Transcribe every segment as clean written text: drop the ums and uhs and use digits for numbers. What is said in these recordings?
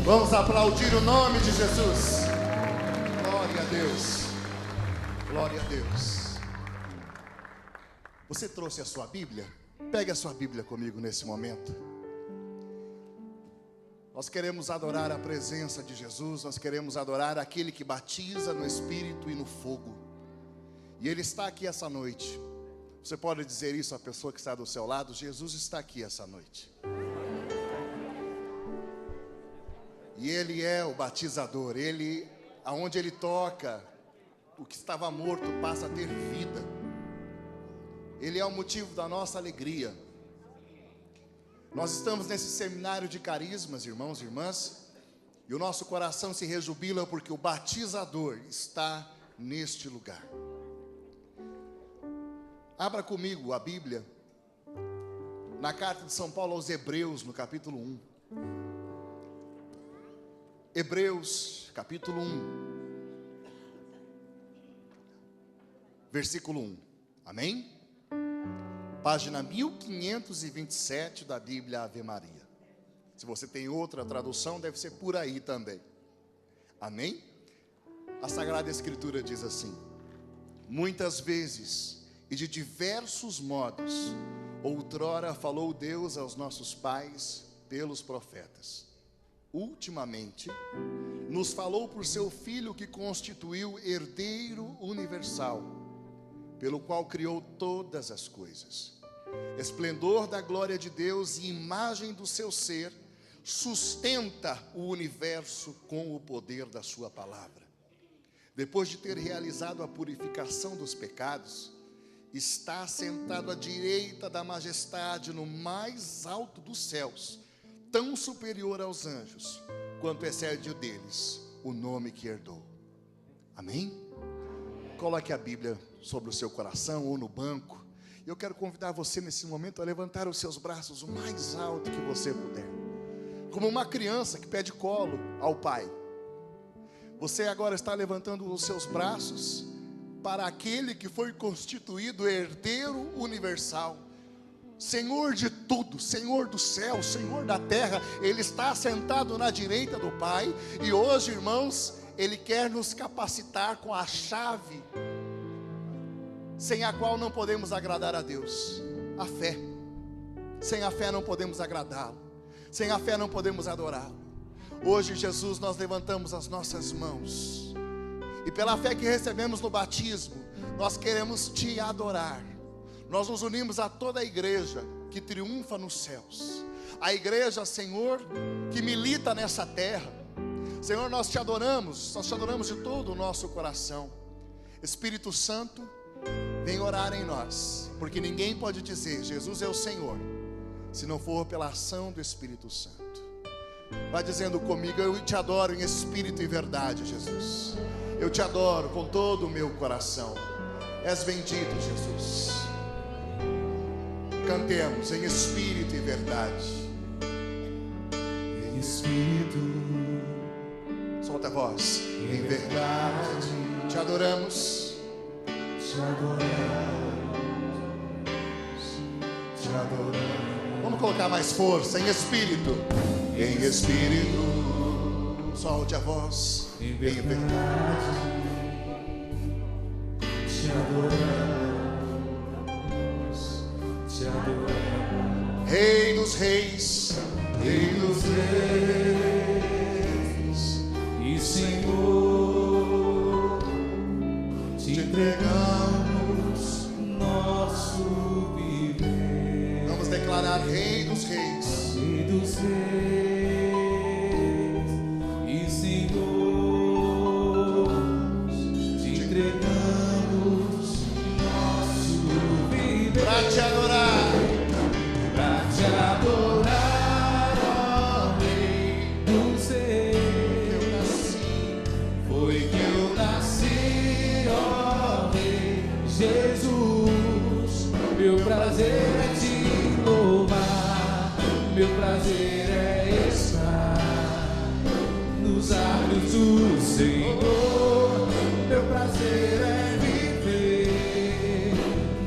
Vamos aplaudir o nome de Jesus. Glória a Deus. Glória a Deus. Você trouxe a sua Bíblia? Pegue a sua Bíblia comigo nesse momento. Nós queremos adorar a presença de Jesus. Nós queremos adorar aquele que batiza no Espírito e no fogo. E Ele está aqui essa noite. Você pode dizer isso à pessoa que está do seu lado? Jesus está aqui essa noite. E Ele é o batizador. Ele, aonde Ele toca, o que estava morto passa a ter vida. Ele é o motivo da nossa alegria. Nós estamos nesse seminário de carismas, irmãos e irmãs, e o nosso coração se rejubila porque o batizador está neste lugar. Abra comigo a Bíblia, na carta de São Paulo aos Hebreus, no capítulo 1. Hebreus, capítulo 1, versículo 1. Amém? Página 1527 da Bíblia Ave Maria. Se você tem outra tradução, deve ser por aí também. Amém? A Sagrada Escritura diz assim: muitas vezes e de diversos modos, outrora falou Deus aos nossos pais pelos profetas. Ultimamente, nos falou por seu Filho que constituiu herdeiro universal, pelo qual criou todas as coisas. Esplendor da glória de Deus e imagem do seu ser, sustenta o universo com o poder da sua palavra. Depois de ter realizado a purificação dos pecados, está sentado à direita da majestade no mais alto dos céus, tão superior aos anjos, quanto excede o deles o nome que herdou. Amém? Coloque a Bíblia sobre o seu coração ou no banco. Eu quero convidar você nesse momento a levantar os seus braços o mais alto que você puder, como uma criança que pede colo ao pai. Você agora está levantando os seus braços para aquele que foi constituído herdeiro universal, Senhor de tudo, Senhor do céu, Senhor da terra. Ele está sentado na direita do Pai. E hoje, irmãos, Ele quer nos capacitar com a chave sem a qual não podemos agradar a Deus: a fé. Sem a fé não podemos agradá-lo, sem a fé não podemos adorá-lo. Hoje, Jesus, nós levantamos as nossas mãos, e pela fé que recebemos no batismo, nós queremos Te adorar. Nós nos unimos a toda a igreja que triunfa nos céus, a igreja, Senhor, que milita nessa terra. Senhor, nós Te adoramos de todo o nosso coração. Espírito Santo, vem orar em nós, porque ninguém pode dizer Jesus é o Senhor se não for pela ação do Espírito Santo. Vai dizendo comigo: eu Te adoro em espírito e verdade, Jesus. Eu Te adoro com todo o meu coração. És bendito, Jesus. Cantemos em espírito e verdade. Em espírito. Solta a voz. Em verdade. Te adoramos. Te adoramos. Te adoramos. Vamos colocar mais força. Em espírito. Em espírito. Solte a voz. Em verdade. Te adoramos. Rei dos reis, Rei dos reis e Senhor, Te entregamos nosso viver. Vamos declarar: Rei dos reis, Rei dos reis e Senhor, Te entregamos nosso viver. Para Te adorar, te adorar, ó Rei dos reis. Eu nasci, foi que eu nasci, ó Rei Jesus. Meu prazer é Te louvar, meu prazer é estar nos átrios do Senhor. Meu prazer é viver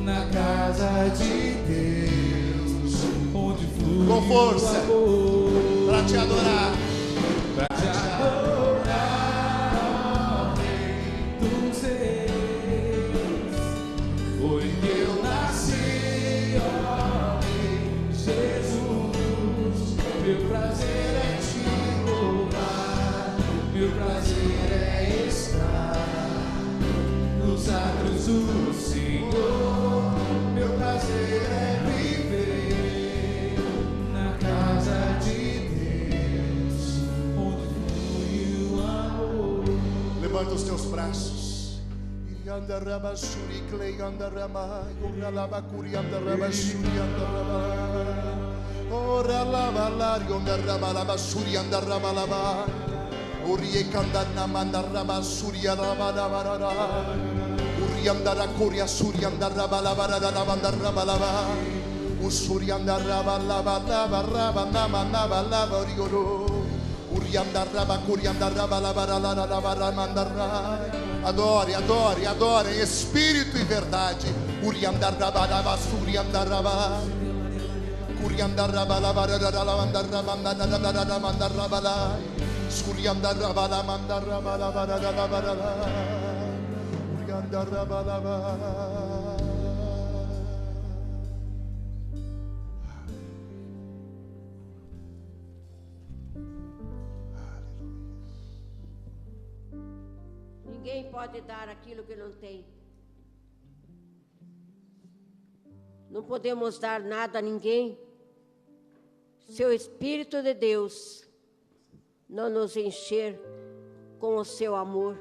na casa de Deus, onde flui com força, para Te adorar, para Levanta os teus braços. Ora lava lario ndarraba lava suria ndarraba lava Urie kandana mandarraba suria lava lava lava Urie andara koria suria ndarraba lava lava ndarraba lava Usuria ndarraba lava lava lava nama nama lava rioro Urie andarraba koria ndarraba lava lava lava mandarra. Adore, adore, adore em espírito e verdade. Urie andarraba lava suria ndarraba Kuriandarraba la barada mandarraba mandarraba la Suriandarraba la mandarraba la barada la barada Kuriandarraba la Ninguém pode dar aquilo que não tem. Não podemos dar nada a ninguém se o Espírito de Deus não nos encher com o seu amor.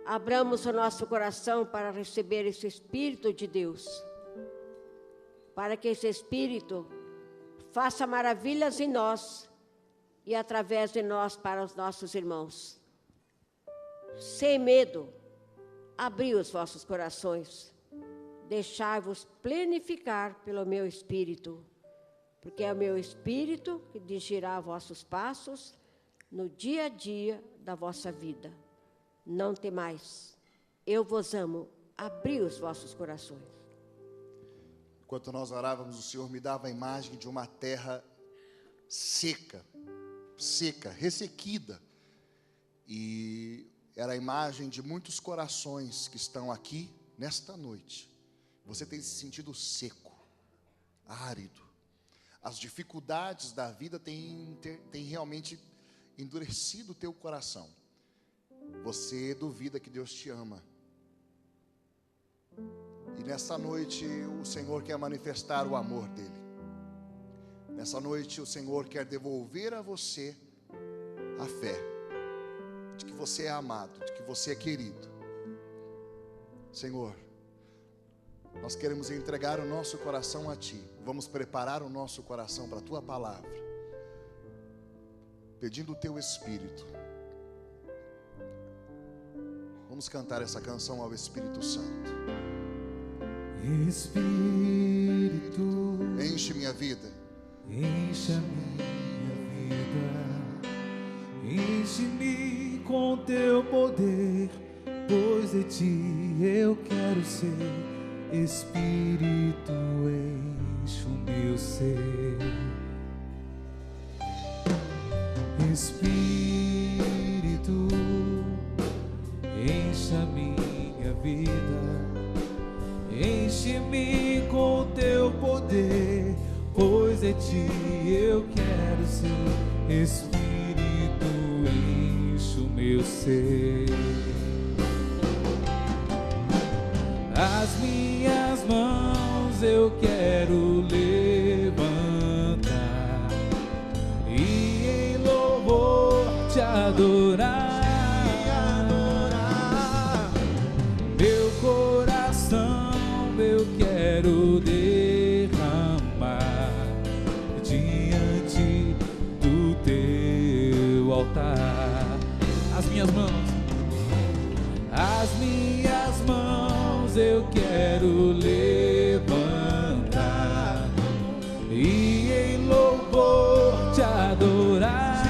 Abramos o nosso coração para receber esse Espírito de Deus, para que esse Espírito faça maravilhas em nós e através de nós para os nossos irmãos. Sem medo, abri os vossos corações, deixai-vos plenificar pelo meu Espírito, porque é o meu Espírito que dirigirá vossos passos no dia a dia da vossa vida. Não temais, eu vos amo, abri os vossos corações. Enquanto nós orávamos, o Senhor me dava a imagem de uma terra seca, ressequida. E era a imagem de muitos corações que estão aqui nesta noite. Você tem se sentido seco, árido. As dificuldades da vida têm realmente endurecido o teu coração. Você duvida que Deus te ama. E nessa noite o Senhor quer manifestar o amor dEle. Nessa noite o Senhor quer devolver a você a fé de que você é amado, de que você é querido. Senhor, nós queremos entregar o nosso coração a Ti. Vamos preparar o nosso coração para a Tua palavra, pedindo o Teu Espírito. Vamos cantar essa canção ao Espírito Santo. Espírito, enche minha vida, enche a minha vida, enche-me com Teu poder, pois de Ti eu quero ser. Espírito, enche o meu ser. Espírito, enche a minha vida, enche-me com Teu poder, pois de Ti eu quero ser. Espírito, enche o meu ser. As minhas mãos eu quero levantar e em louvor Te adorar. Meu coração eu quero derramar diante do Teu altar. As minhas mãos eu quero levantar e em louvor Te adorar.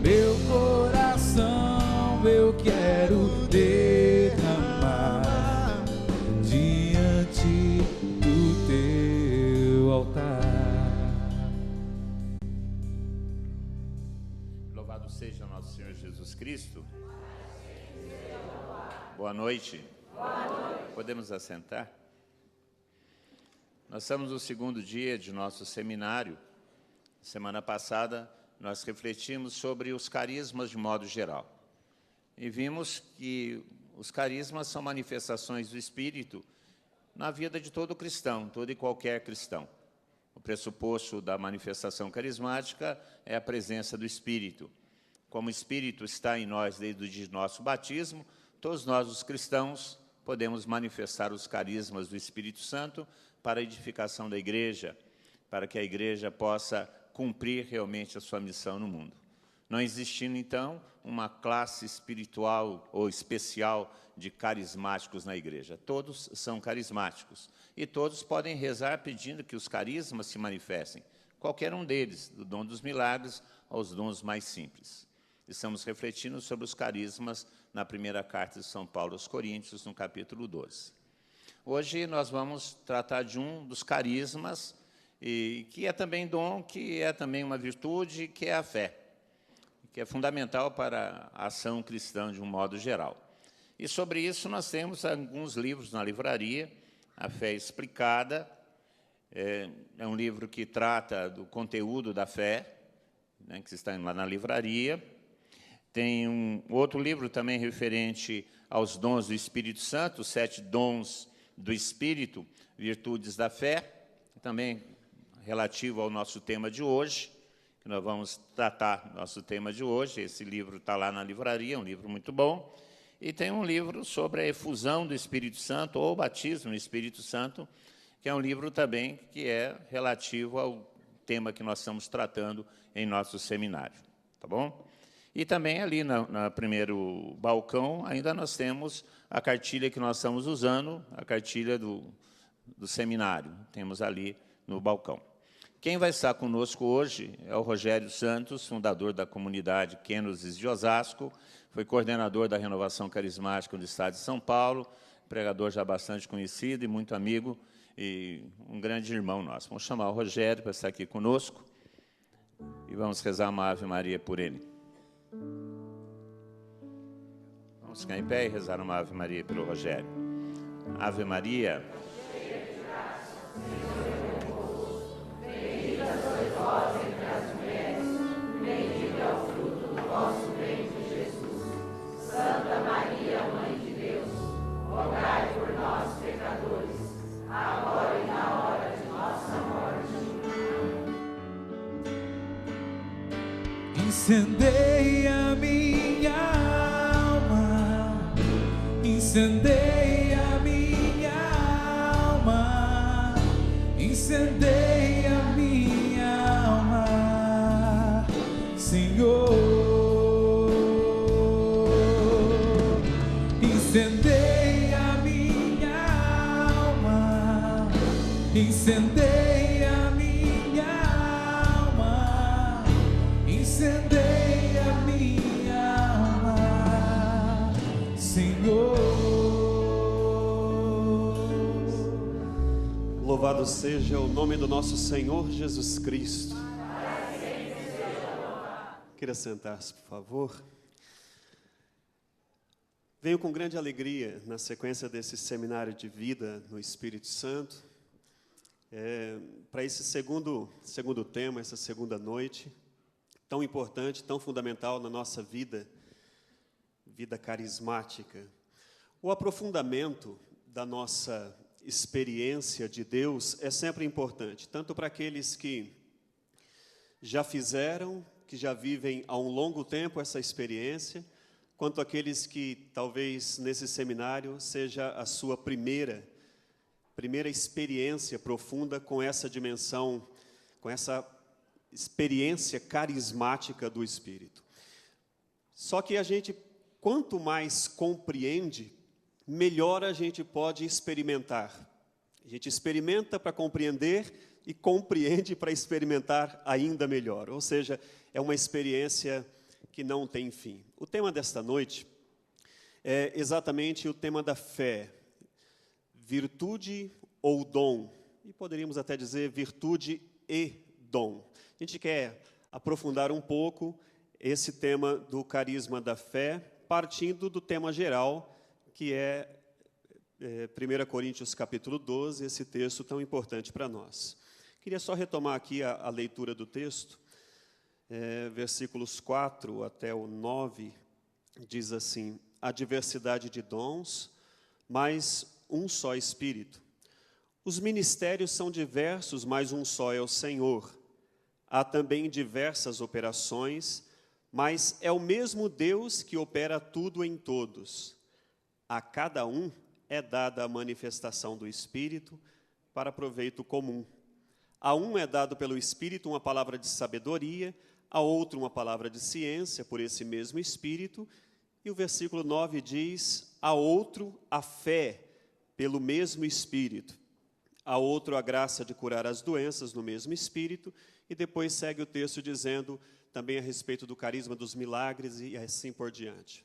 Meu coração eu quero derramar diante do Teu altar. Louvado seja nosso Senhor Jesus Cristo. Boa noite. Boa noite. Podemos assentar? Nós estamos no segundo dia de nosso seminário. Semana passada, nós refletimos sobre os carismas de modo geral. E vimos que os carismas são manifestações do Espírito na vida de todo cristão, todo e qualquer cristão. O pressuposto da manifestação carismática é a presença do Espírito. Como o Espírito está em nós desde o dia de nosso batismo, todos nós, os cristãos, podemos manifestar os carismas do Espírito Santo para a edificação da igreja, para que a igreja possa cumprir realmente a sua missão no mundo. Não existindo, então, uma classe espiritual ou especial de carismáticos na igreja. Todos são carismáticos. E todos podem rezar pedindo que os carismas se manifestem. Qualquer um deles, do dom dos milagres aos dons mais simples. Estamos refletindo sobre os carismas na primeira carta de São Paulo aos Coríntios, no capítulo 12. Hoje nós vamos tratar de um dos carismas, que é também dom, que é também uma virtude, que é a fé, que é fundamental para a ação cristã de um modo geral. E sobre isso nós temos alguns livros na livraria. A Fé Explicada é um livro que trata do conteúdo da fé, né, que está lá na livraria. Tem um outro livro também referente aos dons do Espírito Santo, 7 dons do Espírito, virtudes da fé, também relativo ao nosso tema de hoje, que nós vamos tratar nosso tema de hoje. Esse livro está lá na livraria, é um livro muito bom. E tem um livro sobre a efusão do Espírito Santo, ou batismo no Espírito Santo, que é um livro também que é relativo ao tema que nós estamos tratando em nosso seminário. Tá bom? E também ali no primeiro balcão, ainda nós temos a cartilha que nós estamos usando, a cartilha do seminário. Temos ali no balcão. Quem vai estar conosco hoje é o Rogério Santos, fundador da comunidade Kênosis de Osasco, foi coordenador da Renovação Carismática do Estado de São Paulo, pregador já bastante conhecido e muito amigo, e um grande irmão nosso. Vamos chamar o Rogério para estar aqui conosco e vamos rezar uma Ave Maria por ele. Vamos ficar em pé e rezar uma Ave Maria pelo Rogério. Ave Maria, cheia de graça, o Senhor é convosco. Bendita sois vós entre as mulheres, bendito é o fruto do vosso ventre, Jesus. Santa Maria, Mãe de Deus, rogai por nós, pecadores, agora e na hora de nossa morte. Incendeia minha alma, incendeia minha alma, incendeia minha alma, Senhor. Incendeia minha alma, incendeia minha alma, incendeia minha alma, Senhor. Louvado seja o nome do nosso Senhor Jesus Cristo. Queira sentar-se, por favor. Venho com grande alegria, na sequência desse seminário de vida no Espírito Santo, para esse segundo tema, essa segunda noite, tão importante, tão fundamental na nossa vida carismática. O aprofundamento da nossa experiência de Deus é sempre importante, tanto para aqueles que já fizeram, que já vivem há um longo tempo essa experiência, quanto aqueles que talvez nesse seminário seja a sua primeira experiência profunda com essa dimensão, com essa experiência carismática do Espírito. Só que a gente, quanto mais compreende, melhor a gente pode experimentar. A gente experimenta para compreender e compreende para experimentar ainda melhor. Ou seja, é uma experiência que não tem fim. O tema desta noite é exatamente o tema da fé, virtude ou dom, e poderíamos até dizer virtude e dom. A gente quer aprofundar um pouco esse tema do carisma da fé, partindo do tema geral, que é 1 Coríntios capítulo 12, esse texto tão importante para nós. Queria só retomar aqui a leitura do texto. Versículos 4 até o 9, diz assim: há diversidade de dons, mas um só Espírito. Os ministérios são diversos, mas um só é o Senhor. Há também diversas operações, mas é o mesmo Deus que opera tudo em todos. A cada um é dada a manifestação do Espírito para proveito comum. A um é dado pelo Espírito uma palavra de sabedoria, a outro uma palavra de ciência, por esse mesmo Espírito. E o versículo 9 diz, a outro a fé, pelo mesmo Espírito. A outro a graça de curar as doenças, no mesmo Espírito. E depois segue o texto dizendo também a respeito do carisma dos milagres e assim por diante.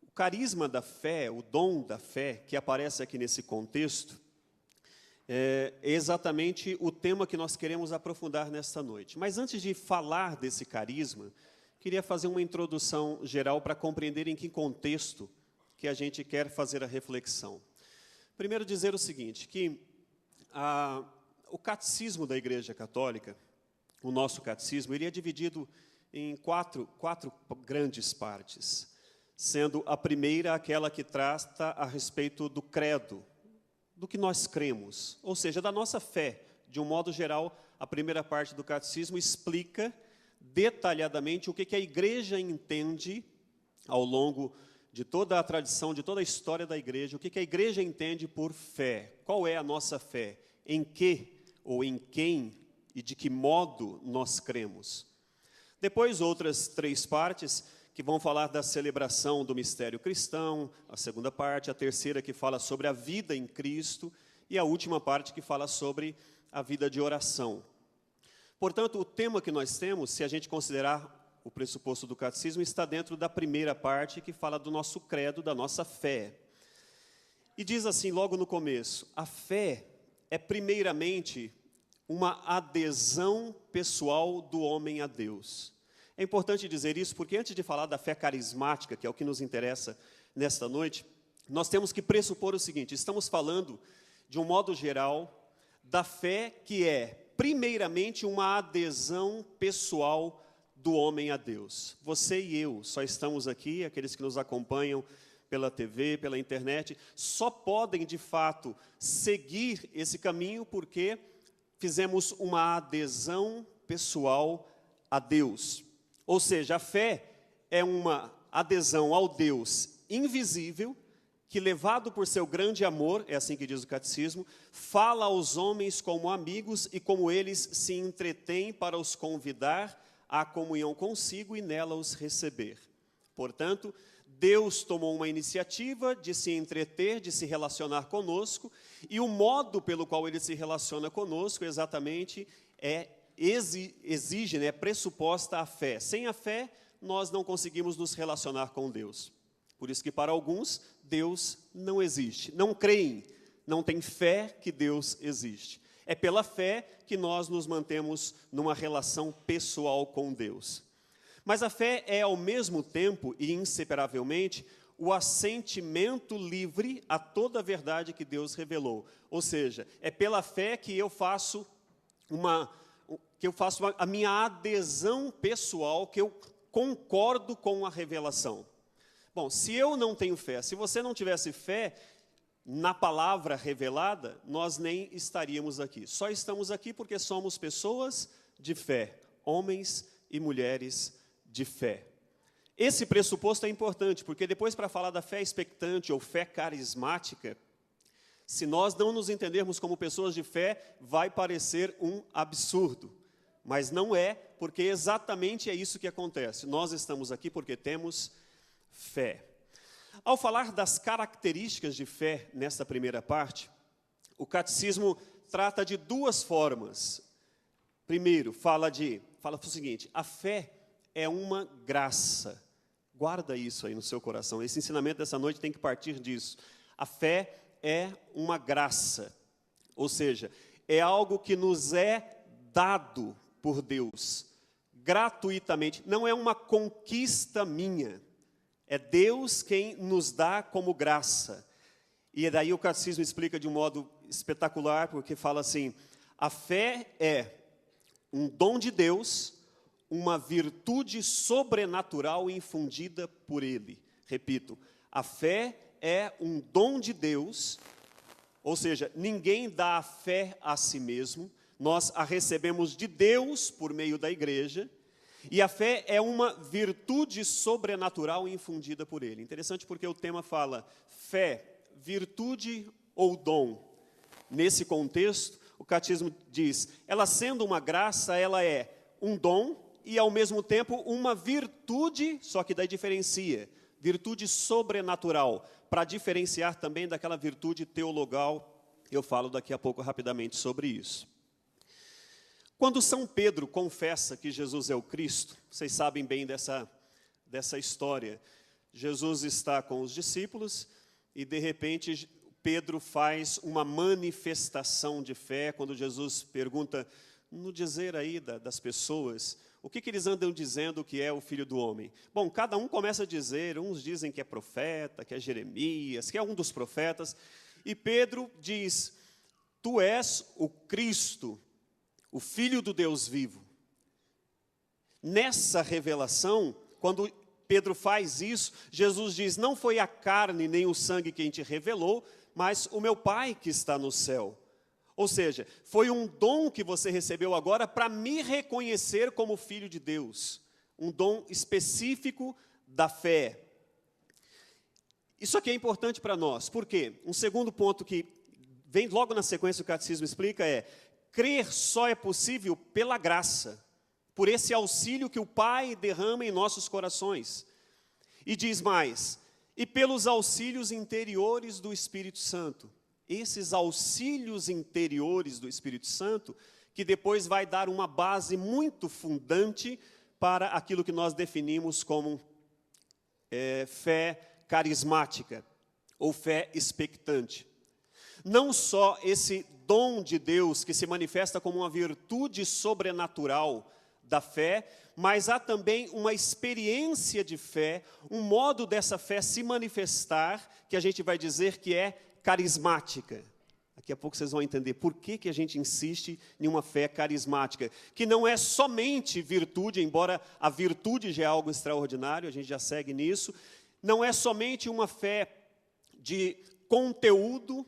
O carisma da fé, o dom da fé, que aparece aqui nesse contexto, é exatamente o tema que nós queremos aprofundar nesta noite. Mas antes de falar desse carisma, queria fazer uma introdução geral para compreender em que contexto que a gente quer fazer a reflexão. Primeiro dizer o seguinte, que o catecismo da Igreja Católica, o nosso catecismo, ele é dividido em quatro grandes partes, sendo a primeira aquela que trata a respeito do credo, do que nós cremos, ou seja, da nossa fé. De um modo geral, a primeira parte do catecismo explica detalhadamente o que a Igreja entende ao longo de toda a tradição, de toda a história da Igreja, o que a Igreja entende por fé. Qual é a nossa fé? Em que ou em quem e de que modo nós cremos. Depois, outras 3 partes que vão falar da celebração do mistério cristão, a segunda parte, a terceira que fala sobre a vida em Cristo e a última parte que fala sobre a vida de oração. Portanto, o tema que nós temos, se a gente considerar o pressuposto do catecismo, está dentro da primeira parte que fala do nosso credo, da nossa fé. E diz assim, logo no começo, a fé é primeiramente uma adesão pessoal do homem a Deus. É importante dizer isso porque antes de falar da fé carismática, que é o que nos interessa nesta noite, nós temos que pressupor o seguinte, estamos falando, de um modo geral, da fé que é, primeiramente, uma adesão pessoal do homem a Deus. Você e eu só estamos aqui, aqueles que nos acompanham pela TV, pela internet, só podem, de fato, seguir esse caminho porque fizemos uma adesão pessoal a Deus. Ou seja, a fé é uma adesão ao Deus invisível, que, levado por seu grande amor, é assim que diz o catecismo, fala aos homens como amigos e como eles se entretêm para os convidar à comunhão consigo e nela os receber. Portanto, Deus tomou uma iniciativa de se entreter, de se relacionar conosco, e o modo pelo qual Ele se relaciona conosco, exatamente, exige, é pressuposta a fé. Sem a fé, nós não conseguimos nos relacionar com Deus. Por isso que, para alguns, Deus não existe. Não creem, não têm fé que Deus existe. É pela fé que nós nos mantemos numa relação pessoal com Deus. Mas a fé é, ao mesmo tempo e inseparavelmente, o assentimento livre a toda a verdade que Deus revelou. Ou seja, é pela fé que eu faço a minha adesão pessoal, que eu concordo com a revelação. Bom, se eu não tenho fé, se você não tivesse fé na palavra revelada, nós nem estaríamos aqui. Só estamos aqui porque somos pessoas de fé, homens e mulheres de fé. Esse pressuposto é importante, porque depois, para falar da fé expectante ou fé carismática, se nós não nos entendermos como pessoas de fé, vai parecer um absurdo. Mas não é, porque exatamente é isso que acontece. Nós estamos aqui porque temos fé. Ao falar das características de fé nessa primeira parte, o catecismo trata de 2 formas. Primeiro, fala o seguinte, a fé é uma graça. Guarda isso aí no seu coração. Esse ensinamento dessa noite tem que partir disso. A fé é uma graça. Ou seja, é algo que nos é dado por Deus, gratuitamente. Não é uma conquista minha. É Deus quem nos dá como graça. E daí o catecismo explica de um modo espetacular, porque fala assim, a fé é um dom de Deus, uma virtude sobrenatural infundida por Ele. Repito, a fé é um dom de Deus, Ou seja, ninguém dá a fé a si mesmo, nós a recebemos de Deus por meio da igreja, e a fé é uma virtude sobrenatural infundida por Ele. Interessante porque o tema fala fé, virtude ou dom. Nesse contexto, o catecismo diz, ela sendo uma graça, ela é um dom e ao mesmo tempo uma virtude, só que daí diferencia, virtude sobrenatural, para diferenciar também daquela virtude teologal. Eu falo daqui a pouco rapidamente sobre isso. Quando São Pedro confessa que Jesus é o Cristo, vocês sabem bem dessa história. Jesus está com os discípulos e, de repente, Pedro faz uma manifestação de fé, quando Jesus pergunta, no dizer aí das pessoas, o que eles andam dizendo que é o Filho do Homem? Bom, cada um começa a dizer, uns dizem que é profeta, que é Jeremias, que é um dos profetas, e Pedro diz, tu és o Cristo, o Filho do Deus vivo. Nessa revelação, quando Pedro faz isso, Jesus diz, não foi a carne nem o sangue que te revelou, mas o meu Pai que está no céu. Ou seja, foi um dom que você recebeu agora para me reconhecer como filho de Deus. Um dom específico da fé. Isso aqui é importante para nós. Por quê? Um segundo ponto que vem logo na sequência, o catecismo explica é, crer só é possível pela graça, por esse auxílio que o Pai derrama em nossos corações. E diz mais, e pelos auxílios interiores do Espírito Santo. Esses auxílios interiores do Espírito Santo, que depois vai dar uma base muito fundante para aquilo que nós definimos como fé carismática, ou fé expectante. Não só esse dom de Deus que se manifesta como uma virtude sobrenatural da fé, mas há também uma experiência de fé, um modo dessa fé se manifestar, que a gente vai dizer que é carismática. Daqui a pouco vocês vão entender por que a gente insiste em uma fé carismática, que não é somente virtude, embora a virtude já é algo extraordinário, a gente já segue nisso, não é somente uma fé de conteúdo.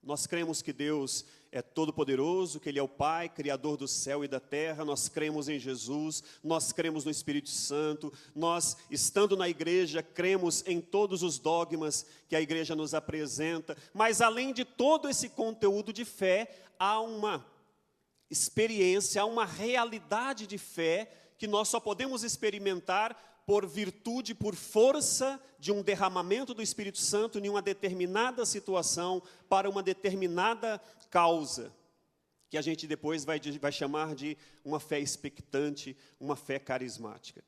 Nós cremos que Deus é todo-poderoso, que Ele é o Pai, Criador do céu e da terra, nós cremos em Jesus, nós cremos no Espírito Santo, nós, estando na igreja, cremos em todos os dogmas que a igreja nos apresenta, mas além de todo esse conteúdo de fé, há uma experiência, há uma realidade de fé que nós só podemos experimentar por virtude, por força de um derramamento do Espírito Santo em uma determinada situação, para uma determinada causa, que a gente depois vai chamar de uma fé expectante, uma fé carismática.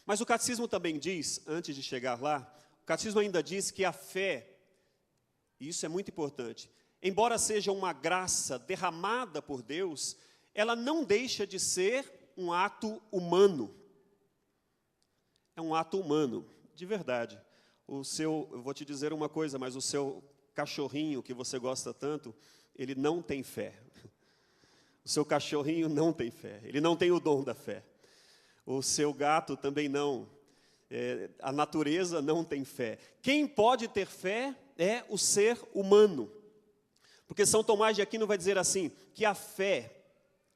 Mas o catecismo também diz, antes de chegar lá, o catecismo ainda diz que a fé, e isso é muito importante, embora seja uma graça derramada por Deus, ela não deixa de ser um ato humano. É um ato humano, de verdade. Eu vou te dizer uma coisa, mas o seu cachorrinho que você gosta tanto, ele não tem fé. O seu cachorrinho não tem fé, ele não tem o dom da fé. O seu gato também não. A natureza não tem fé. Quem pode ter fé é o ser humano. Porque São Tomás de Aquino vai dizer assim, que a fé,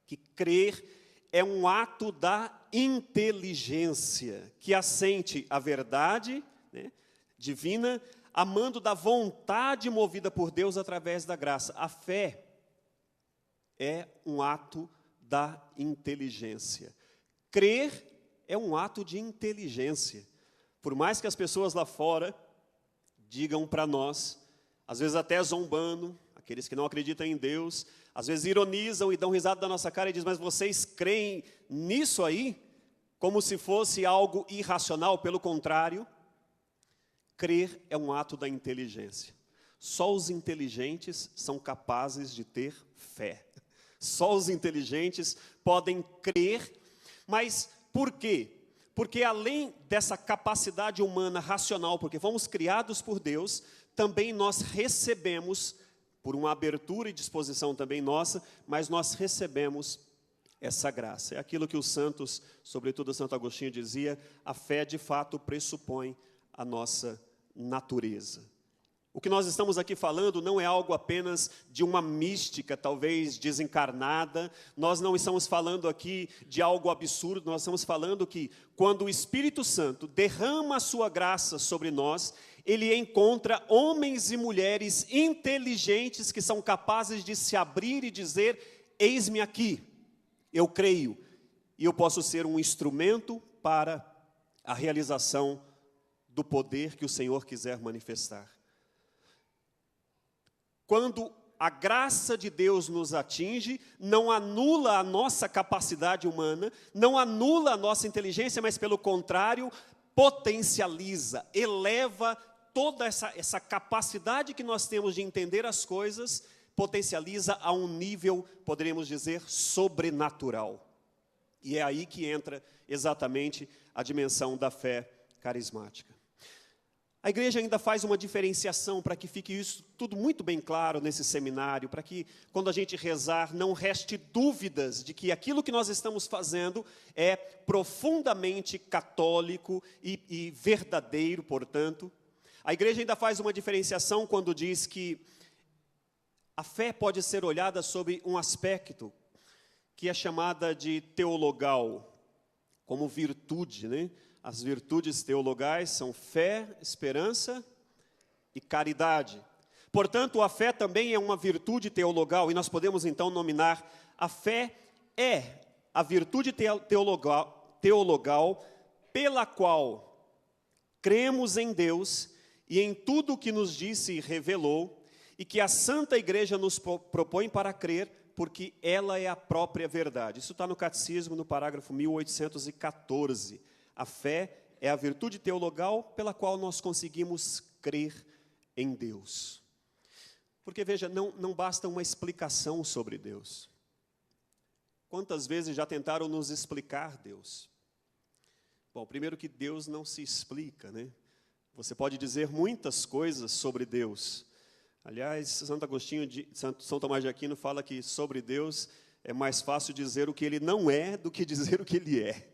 que crer, é um ato da inteligência, que assente a verdade, né, divina, amando da vontade movida por Deus através da graça. A fé é um ato da inteligência. Crer é um ato de inteligência. Por mais que as pessoas lá fora digam para nós, às vezes até zombando, aqueles que não acreditam em Deus, às vezes ironizam e dão risada da nossa cara e dizem, mas vocês creem nisso aí? Como se fosse algo irracional, pelo contrário, crer é um ato da inteligência. Só os inteligentes são capazes de ter fé. Só os inteligentes podem crer, mas por quê? Porque além dessa capacidade humana racional, porque fomos criados por Deus, também nós recebemos, por uma abertura e disposição também nossa, mas nós recebemos essa graça. É aquilo que os santos, sobretudo Santo Agostinho dizia, a fé de fato pressupõe a nossa natureza. O que nós estamos aqui falando não é algo apenas de uma mística, talvez desencarnada. Nós não estamos falando aqui de algo absurdo. Nós estamos falando que quando o Espírito Santo derrama a sua graça sobre nós, ele encontra homens e mulheres inteligentes que são capazes de se abrir e dizer: eis-me aqui, eu creio, e eu posso ser um instrumento para a realização do poder que o Senhor quiser manifestar. Quando a graça de Deus nos atinge, não anula a nossa capacidade humana, não anula a nossa inteligência, mas pelo contrário, potencializa, eleva toda essa capacidade que nós temos de entender as coisas, potencializa a um nível, poderíamos dizer, sobrenatural. E é aí que entra exatamente a dimensão da fé carismática. A igreja ainda faz uma diferenciação para que fique isso tudo muito bem claro nesse seminário, para que quando a gente rezar não reste dúvidas de que aquilo que nós estamos fazendo é profundamente católico e verdadeiro, portanto. A igreja ainda faz uma diferenciação quando diz que a fé pode ser olhada sob um aspecto que é chamada de teologal, como virtude, né? As virtudes teologais são fé, esperança e caridade. Portanto, a fé também é uma virtude teologal, e nós podemos então nominar a fé é a virtude teologal pela qual cremos em Deus e em tudo o que nos disse e revelou, e que a Santa Igreja nos propõe para crer, porque ela é a própria verdade. Isso está no Catecismo, no parágrafo 1814. A fé é a virtude teologal pela qual nós conseguimos crer em Deus. Porque, veja, não basta uma explicação sobre Deus. Quantas vezes já tentaram nos explicar Deus? Bom, primeiro que Deus não se explica, né? Você pode dizer muitas coisas sobre Deus. Aliás, São Tomás de Aquino fala que sobre Deus é mais fácil dizer o que Ele não é do que dizer o que Ele é.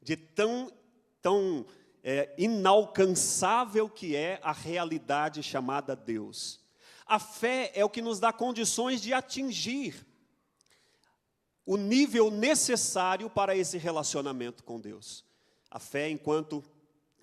De tão inalcançável que é a realidade chamada Deus. A fé é o que nos dá condições de atingir o nível necessário para esse relacionamento com Deus. A fé, enquanto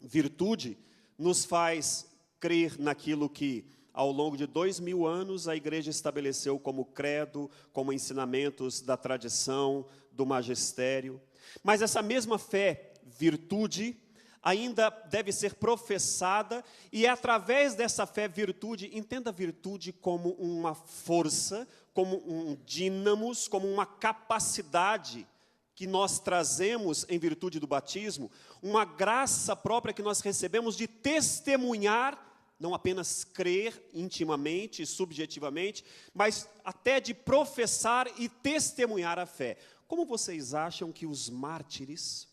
virtude, nos faz crer naquilo que, ao longo de 2000 anos, a igreja estabeleceu como credo, como ensinamentos da tradição, do magistério. Mas essa mesma fé, virtude, ainda deve ser professada, e é através dessa fé, virtude, entenda a virtude como uma força, como um dínamos, como uma capacidade que nós trazemos em virtude do batismo, uma graça própria que nós recebemos de testemunhar, não apenas crer intimamente, subjetivamente, mas até de professar e testemunhar a fé. Como vocês acham que os mártires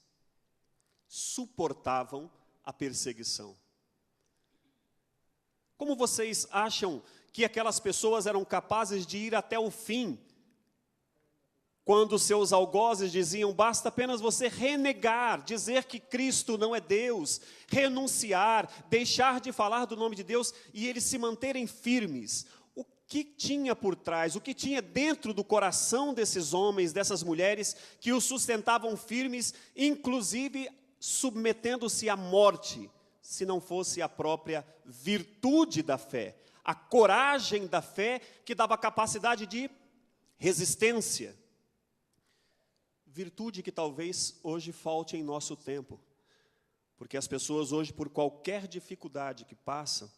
suportavam a perseguição? Como vocês acham que aquelas pessoas eram capazes de ir até o fim, quando seus algozes diziam: basta apenas você renegar, dizer que Cristo não é Deus, renunciar, deixar de falar do nome de Deus, e eles se manterem firmes? O que tinha por trás, o que tinha dentro do coração desses homens, dessas mulheres, que os sustentavam firmes, inclusive submetendo-se à morte, se não fosse a própria virtude da fé, a coragem da fé, que dava capacidade de resistência. Virtude que talvez hoje falte em nosso tempo, porque as pessoas hoje, por qualquer dificuldade que passam,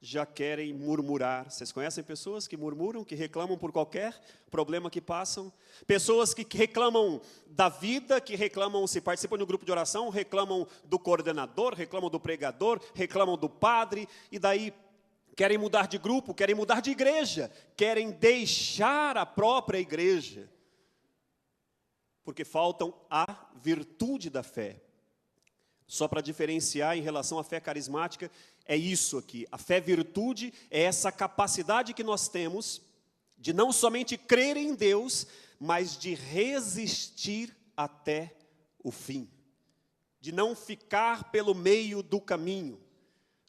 já querem murmurar. Vocês conhecem pessoas que murmuram, que reclamam por qualquer problema que passam? Pessoas que reclamam da vida, que reclamam, se participam do grupo de oração, reclamam do coordenador, reclamam do pregador, reclamam do padre, e daí querem mudar de grupo, querem mudar de igreja, querem deixar a própria igreja, porque faltam a virtude da fé. Só para diferenciar em relação à fé carismática, é isso aqui. A fé-virtude é essa capacidade que nós temos de não somente crer em Deus, mas de resistir até o fim. De não ficar pelo meio do caminho.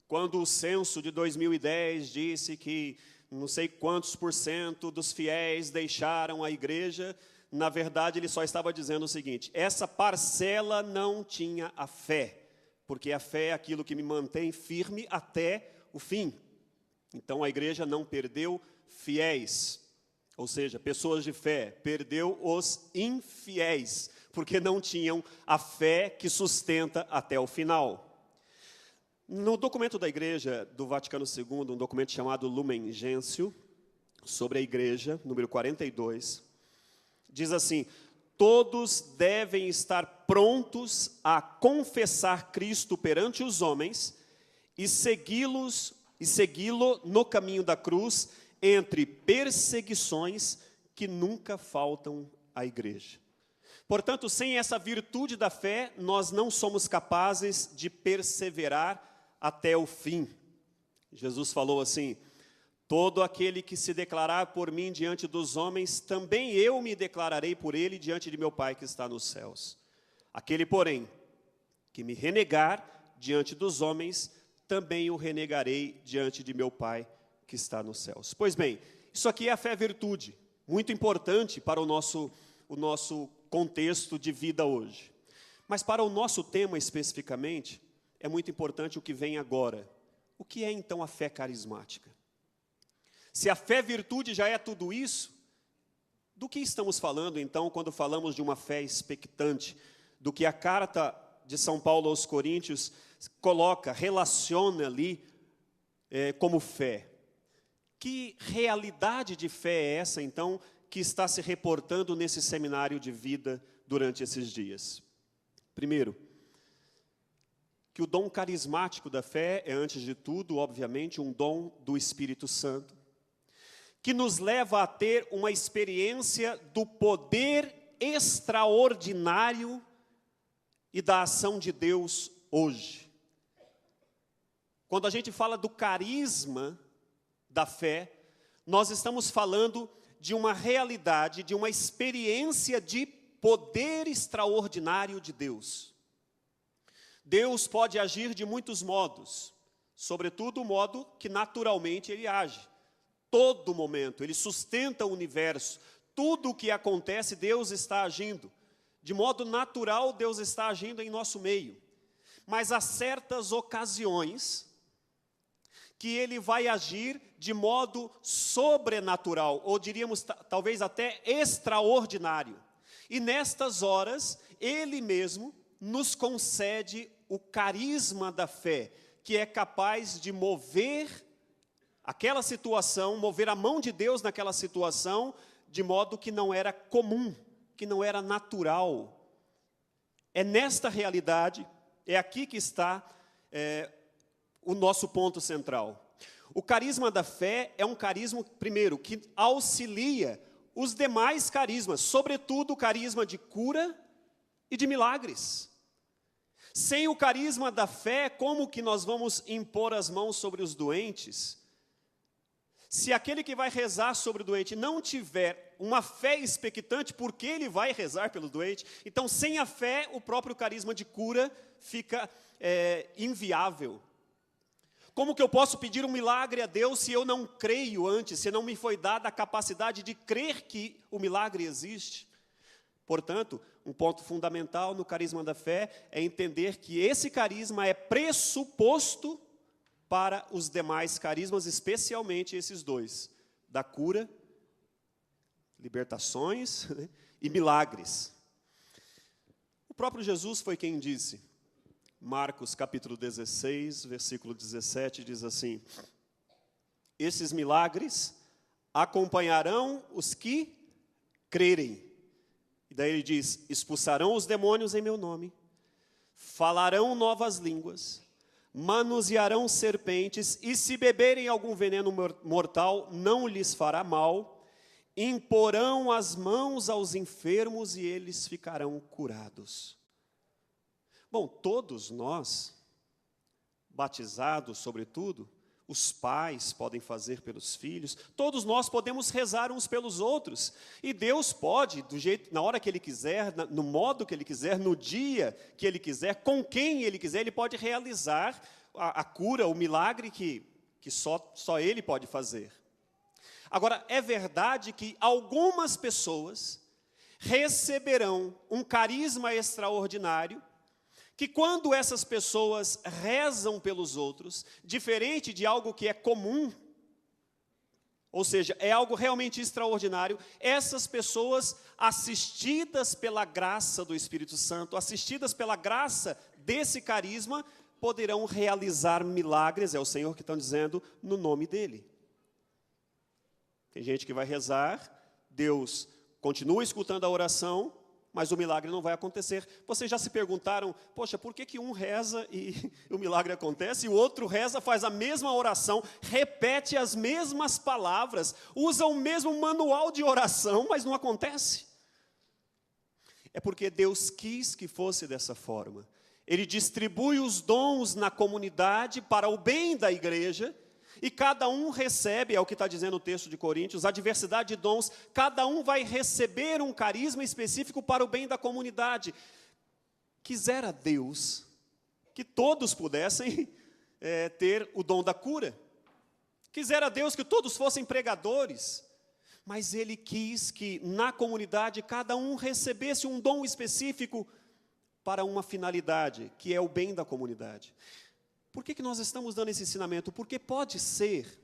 Quando o censo de 2010 disse que não sei quantos % dos fiéis deixaram a igreja, na verdade ele só estava dizendo o seguinte: essa parcela não tinha a fé, porque a fé é aquilo que me mantém firme até o fim. Então a igreja não perdeu fiéis, ou seja, pessoas de fé, perdeu os infiéis, porque não tinham a fé que sustenta até o final. No documento da Igreja do Vaticano II, um documento chamado Lumen Gentium, sobre a Igreja, número 42, diz assim: todos devem estar prontos a confessar Cristo perante os homens e segui-lo no caminho da cruz, entre perseguições que nunca faltam à Igreja. Portanto, sem essa virtude da fé, nós não somos capazes de perseverar até o fim. Jesus falou assim: todo aquele que se declarar por mim diante dos homens, também eu me declararei por ele diante de meu Pai que está nos céus. Aquele, porém, que me renegar diante dos homens, também o renegarei diante de meu Pai que está nos céus. Pois bem, isso aqui é a fé-virtude, muito importante para o nosso contexto de vida hoje. Mas para o nosso tema especificamente, é muito importante o que vem agora. O que é então a fé carismática? Se a fé-virtude já é tudo isso, do que estamos falando então quando falamos de uma fé expectante? Do que a carta de São Paulo aos Coríntios coloca, relaciona ali como fé. Que realidade de fé é essa então que está se reportando nesse seminário de vida durante esses dias? Primeiro, que o dom carismático da fé é, antes de tudo, obviamente, um dom do Espírito Santo, que nos leva a ter uma experiência do poder extraordinário e da ação de Deus hoje. Quando a gente fala do carisma da fé, nós estamos falando de uma realidade, de uma experiência de poder extraordinário de Deus. Deus pode agir de muitos modos, sobretudo o modo que naturalmente Ele age. Todo momento, Ele sustenta o universo. Tudo o que acontece, Deus está agindo. De modo natural, Deus está agindo em nosso meio. Mas há certas ocasiões que Ele vai agir de modo sobrenatural, ou diríamos talvez até extraordinário. E nestas horas, Ele mesmo nos concede o carisma da fé, que é capaz de mover aquela situação, mover a mão de Deus naquela situação, de modo que não era comum, que não era natural. É nesta realidade, é aqui que está o nosso ponto central. O carisma da fé é um carisma, primeiro, que auxilia os demais carismas, sobretudo o carisma de cura e de milagres. Sem o carisma da fé, como que nós vamos impor as mãos sobre os doentes? Se aquele que vai rezar sobre o doente não tiver uma fé expectante, por que ele vai rezar pelo doente? Então, sem a fé, o próprio carisma de cura fica inviável. Como que eu posso pedir um milagre a Deus se eu não creio antes, se não me foi dada a capacidade de crer que o milagre existe? Portanto, um ponto fundamental no carisma da fé é entender que esse carisma é pressuposto para os demais carismas, especialmente esses dois, da cura, libertações, né, e milagres. O próprio Jesus foi quem disse, Marcos capítulo 16, versículo 17, diz assim: esses milagres acompanharão os que crerem. E daí ele diz: expulsarão os demônios em meu nome, falarão novas línguas, manusearão serpentes, e se beberem algum veneno mortal, não lhes fará mal, imporão as mãos aos enfermos e eles ficarão curados. Bom, todos nós, batizados sobretudo, os pais podem fazer pelos filhos, todos nós podemos rezar uns pelos outros, e Deus pode, do jeito, na hora que Ele quiser, no modo que Ele quiser, no dia que Ele quiser, com quem Ele quiser, Ele pode realizar a cura, o milagre que só Ele pode fazer. Agora, é verdade que algumas pessoas receberão um carisma extraordinário, que quando essas pessoas rezam pelos outros, diferente de algo que é comum, ou seja, é algo realmente extraordinário, essas pessoas, assistidas pela graça do Espírito Santo, assistidas pela graça desse carisma, poderão realizar milagres, é o Senhor que está dizendo, no nome dEle. Tem gente que vai rezar, Deus continua escutando a oração, mas o milagre não vai acontecer. Vocês já se perguntaram, poxa, por que um reza e o milagre acontece, e o outro reza, faz a mesma oração, repete as mesmas palavras, usa o mesmo manual de oração, mas não acontece? É porque Deus quis que fosse dessa forma. Ele distribui os dons na comunidade para o bem da igreja, e cada um recebe, é o que está dizendo o texto de Coríntios, a diversidade de dons, cada um vai receber um carisma específico para o bem da comunidade. Quisera Deus que todos pudessem ter o dom da cura. Quisera Deus que todos fossem pregadores. Mas Ele quis que na comunidade cada um recebesse um dom específico para uma finalidade, que é o bem da comunidade. Por que nós estamos dando esse ensinamento? Porque pode ser,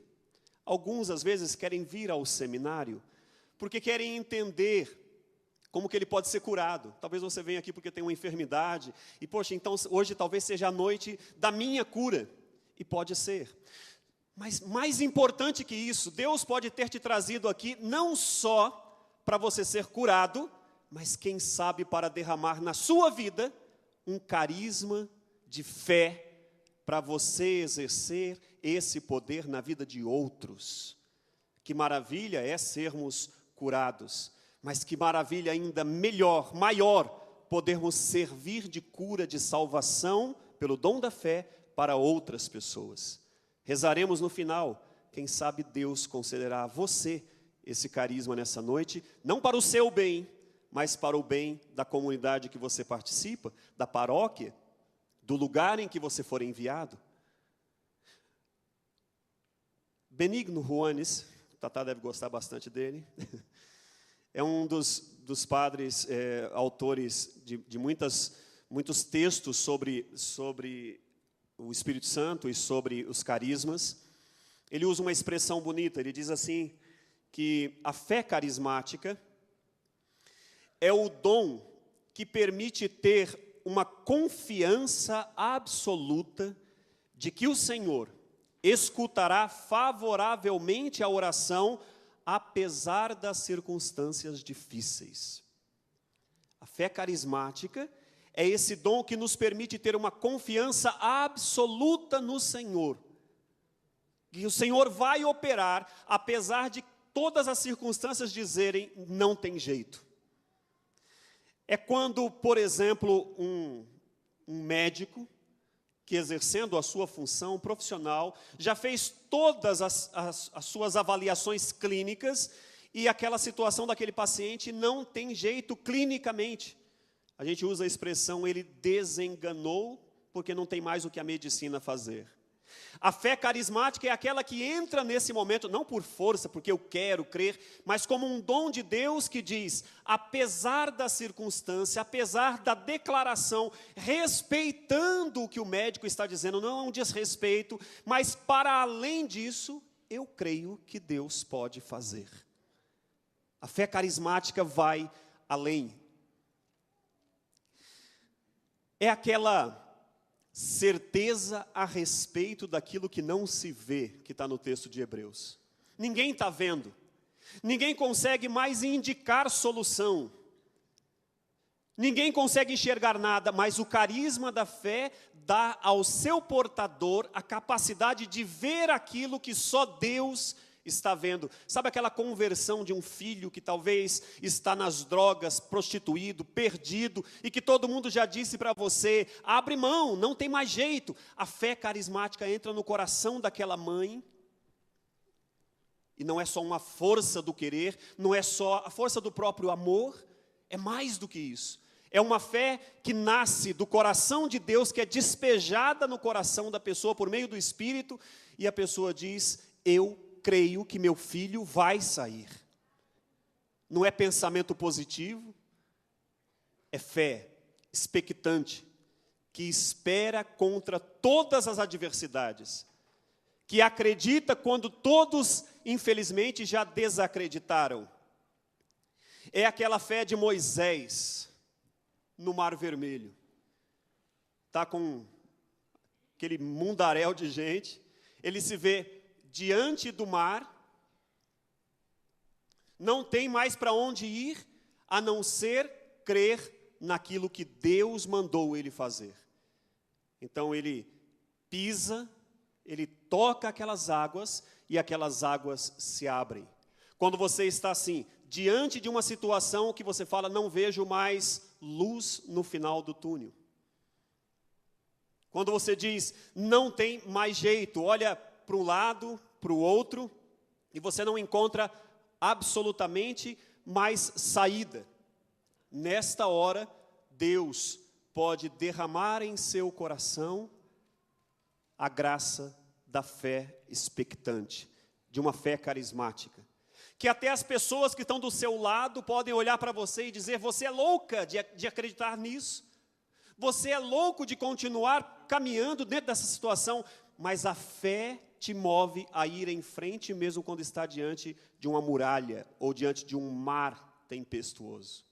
alguns às vezes querem vir ao seminário, porque querem entender como que ele pode ser curado. Talvez você venha aqui porque tem uma enfermidade, e poxa, então hoje talvez seja a noite da minha cura, e pode ser. Mas mais importante que isso, Deus pode ter te trazido aqui, não só para você ser curado, mas quem sabe para derramar na sua vida um carisma de fé, para você exercer esse poder na vida de outros. Que maravilha é sermos curados, mas que maravilha ainda melhor, maior, podermos servir de cura, de salvação, pelo dom da fé, para outras pessoas. Rezaremos no final, quem sabe Deus concederá a você esse carisma nessa noite, não para o seu bem, mas para o bem da comunidade que você participa, da paróquia, do lugar em que você for enviado. Benigno Juanes, o Tatá deve gostar bastante dele, é um dos padres, autores de muitos textos sobre o Espírito Santo e sobre os carismas. Ele usa uma expressão bonita, ele diz assim, que a fé carismática é o dom que permite ter uma confiança absoluta de que o Senhor escutará favoravelmente a oração, apesar das circunstâncias difíceis. A fé carismática é esse dom que nos permite ter uma confiança absoluta no Senhor. Que o Senhor vai operar, apesar de todas as circunstâncias dizerem, não tem jeito. É quando, por exemplo, um médico, que exercendo a sua função profissional, já fez todas as suas avaliações clínicas, e aquela situação daquele paciente não tem jeito clinicamente. A gente usa a expressão, ele desenganou, porque não tem mais o que a medicina fazer. A fé carismática é aquela que entra nesse momento, não por força, porque eu quero crer, mas como um dom de Deus que diz, apesar da circunstância, apesar da declaração, respeitando o que o médico está dizendo, não é um desrespeito, mas para além disso, eu creio que Deus pode fazer. A fé carismática vai além. É aquela certeza a respeito daquilo que não se vê, que está no texto de Hebreus. Ninguém está vendo, ninguém consegue mais indicar solução, ninguém consegue enxergar nada, mas o carisma da fé dá ao seu portador a capacidade de ver aquilo que só Deus está vendo. Sabe aquela conversão de um filho que talvez está nas drogas, prostituído, perdido, e que todo mundo já disse para você, abre mão, não tem mais jeito. A fé carismática entra no coração daquela mãe, e não é só uma força do querer, não é só a força do próprio amor, é mais do que isso. É uma fé que nasce do coração de Deus, que é despejada no coração da pessoa por meio do Espírito, e a pessoa diz: eu creio que meu filho vai sair. Não é pensamento positivo, é fé expectante, que espera contra todas as adversidades, que acredita quando todos, infelizmente, já desacreditaram. É aquela fé de Moisés no Mar Vermelho. Está com aquele mundaréu de gente, ele se vê diante do mar, não tem mais para onde ir, a não ser crer naquilo que Deus mandou ele fazer. Então ele pisa, ele toca aquelas águas, e aquelas águas se abrem. Quando você está assim, diante de uma situação que você fala: não vejo mais luz no final do túnel. Quando você diz: não tem mais jeito, olha para um lado, para o outro, e você não encontra absolutamente mais saída. Nesta hora, Deus pode derramar em seu coração a graça da fé expectante, de uma fé carismática. Que até as pessoas que estão do seu lado podem olhar para você e dizer: você é louca de acreditar nisso. Você é louco de continuar caminhando dentro dessa situação. Mas a fé te move a ir em frente mesmo quando está diante de uma muralha ou diante de um mar tempestuoso.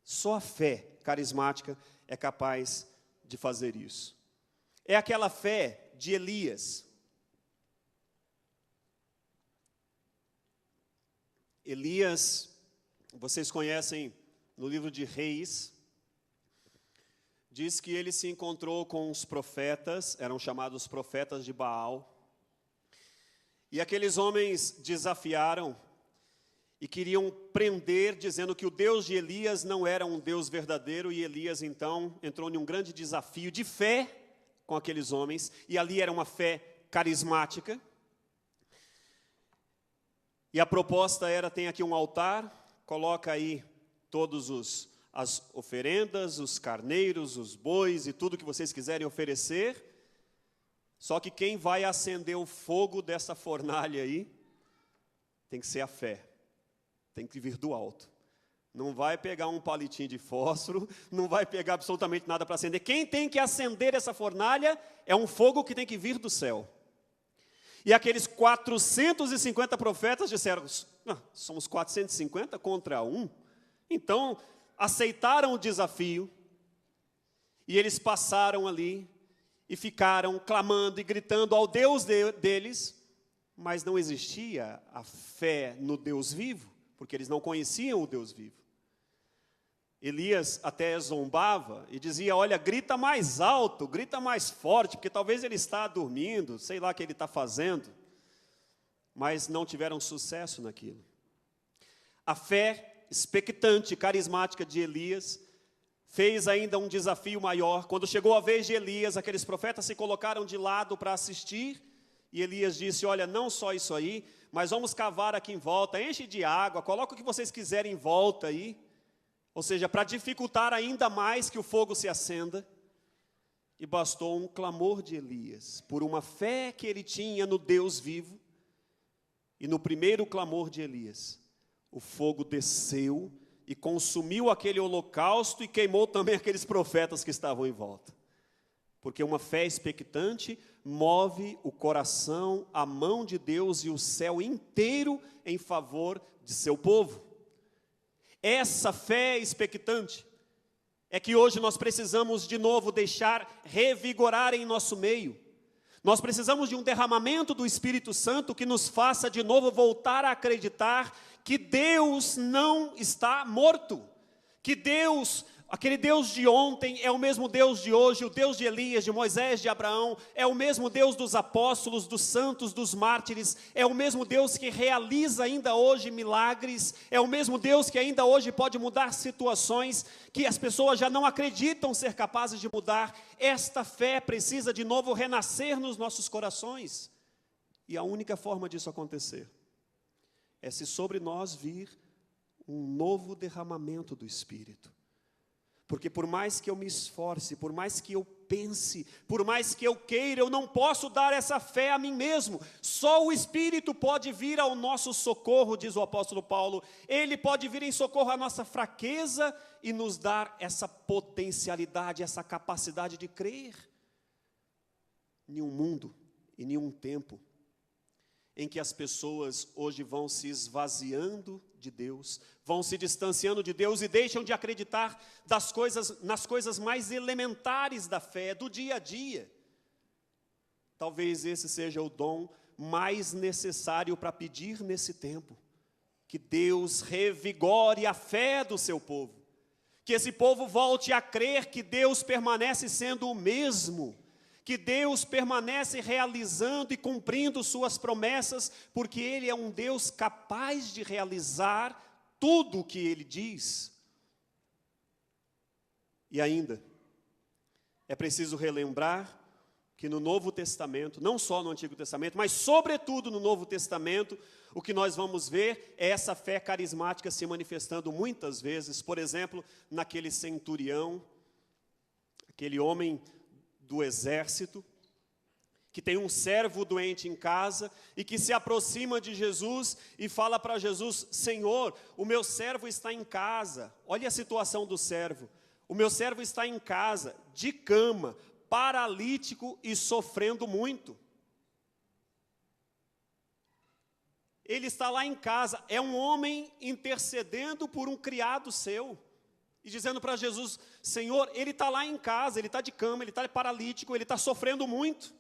Só a fé carismática é capaz de fazer isso. É aquela fé de Elias. Elias, vocês conhecem no livro de Reis, diz que ele se encontrou com os profetas, eram chamados profetas de Baal, e aqueles homens desafiaram e queriam prender, dizendo que o Deus de Elias não era um Deus verdadeiro, e Elias então entrou em um grande desafio de fé com aqueles homens, e ali era uma fé carismática. E a proposta era: tem aqui um altar, coloca aí todos as oferendas, os carneiros, os bois e tudo que vocês quiserem oferecer. Só que quem vai acender o fogo dessa fornalha aí tem que ser a fé. Tem que vir do alto. Não vai pegar um palitinho de fósforo, não vai pegar absolutamente nada para acender. Quem tem que acender essa fornalha é um fogo que tem que vir do céu. E aqueles 450 profetas disseram: somos 450 contra um. Então, aceitaram o desafio, e eles passaram ali, e ficaram clamando e gritando ao Deus deles, mas não existia a fé no Deus vivo, porque eles não conheciam o Deus vivo. Elias até zombava e dizia: olha, grita mais alto, grita mais forte, porque talvez ele está dormindo, sei lá o que ele está fazendo. Mas não tiveram sucesso naquilo. A fé expectante, carismática de Elias fez ainda um desafio maior. Quando chegou a vez de Elias, aqueles profetas se colocaram de lado para assistir, e Elias disse: olha, não só isso aí, mas vamos cavar aqui em volta, enche de água, coloca o que vocês quiserem em volta aí. Ou seja, para dificultar ainda mais que o fogo se acenda. E bastou um clamor de Elias, por uma fé que ele tinha no Deus vivo. E no primeiro clamor de Elias, o fogo desceu e consumiu aquele holocausto e queimou também aqueles profetas que estavam em volta. Porque uma fé expectante move o coração, a mão de Deus e o céu inteiro em favor de seu povo. Essa fé expectante é que hoje nós precisamos de novo deixar revigorar em nosso meio. Nós precisamos de um derramamento do Espírito Santo que nos faça de novo voltar a acreditar que Deus não está morto, que Deus, aquele Deus de ontem é o mesmo Deus de hoje, o Deus de Elias, de Moisés, de Abraão, é o mesmo Deus dos apóstolos, dos santos, dos mártires, é o mesmo Deus que realiza ainda hoje milagres, é o mesmo Deus que ainda hoje pode mudar situações que as pessoas já não acreditam ser capazes de mudar. Esta fé precisa de novo renascer nos nossos corações, e a única forma disso acontecer é se sobre nós vir um novo derramamento do Espírito. Porque por mais que eu me esforce, por mais que eu pense, por mais que eu queira, eu não posso dar essa fé a mim mesmo. Só o Espírito pode vir ao nosso socorro, diz o apóstolo Paulo. Ele pode vir em socorro à nossa fraqueza e nos dar essa potencialidade, essa capacidade de crer. Em um mundo e em um tempo em que as pessoas hoje vão se esvaziando de Deus, vão se distanciando de Deus e deixam de acreditar nas coisas mais elementares da fé, do dia a dia. Talvez esse seja o dom mais necessário para pedir nesse tempo, que Deus revigore a fé do seu povo, que esse povo volte a crer que Deus permanece sendo o mesmo, que Deus permanece realizando e cumprindo suas promessas, porque Ele é um Deus capaz de realizar tudo o que Ele diz. E ainda, é preciso relembrar que no Novo Testamento, não só no Antigo Testamento, mas sobretudo no Novo Testamento, o que nós vamos ver é essa fé carismática se manifestando muitas vezes. Por exemplo, naquele centurião, aquele homem do exército, que tem um servo doente em casa e que se aproxima de Jesus e fala para Jesus: Senhor, o meu servo está em casa. Olha a situação do servo. O meu servo está em casa, de cama, paralítico e sofrendo muito. Ele está lá em casa, é um homem intercedendo por um criado seu. E dizendo para Jesus: Senhor, ele está lá em casa, ele está de cama, ele está paralítico, ele está sofrendo muito.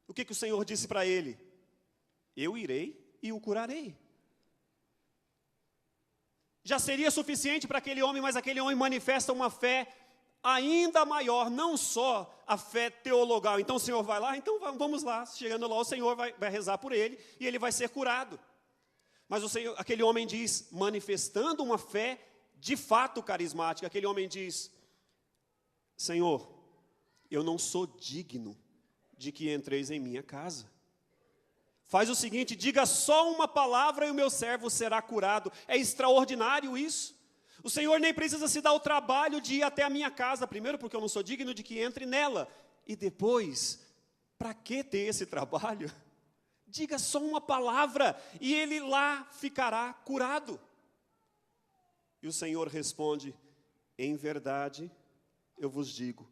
O que o Senhor disse para ele? Eu irei e o curarei. Já seria suficiente para aquele homem, mas aquele homem manifesta uma fé ainda maior, não só a fé teologal. Então o Senhor vai lá, então vamos lá. Chegando lá, o Senhor vai rezar por ele e ele vai ser curado. Mas aquele homem diz, manifestando uma fé de fato carismática, aquele homem diz: Senhor, eu não sou digno de que entreis em minha casa. Faz o seguinte, diga só uma palavra e o meu servo será curado. É extraordinário isso. O Senhor nem precisa se dar o trabalho de ir até a minha casa, primeiro porque eu não sou digno de que entre nela, e depois, para que ter esse trabalho? Diga só uma palavra e ele lá ficará curado. E o Senhor responde: em verdade, eu vos digo,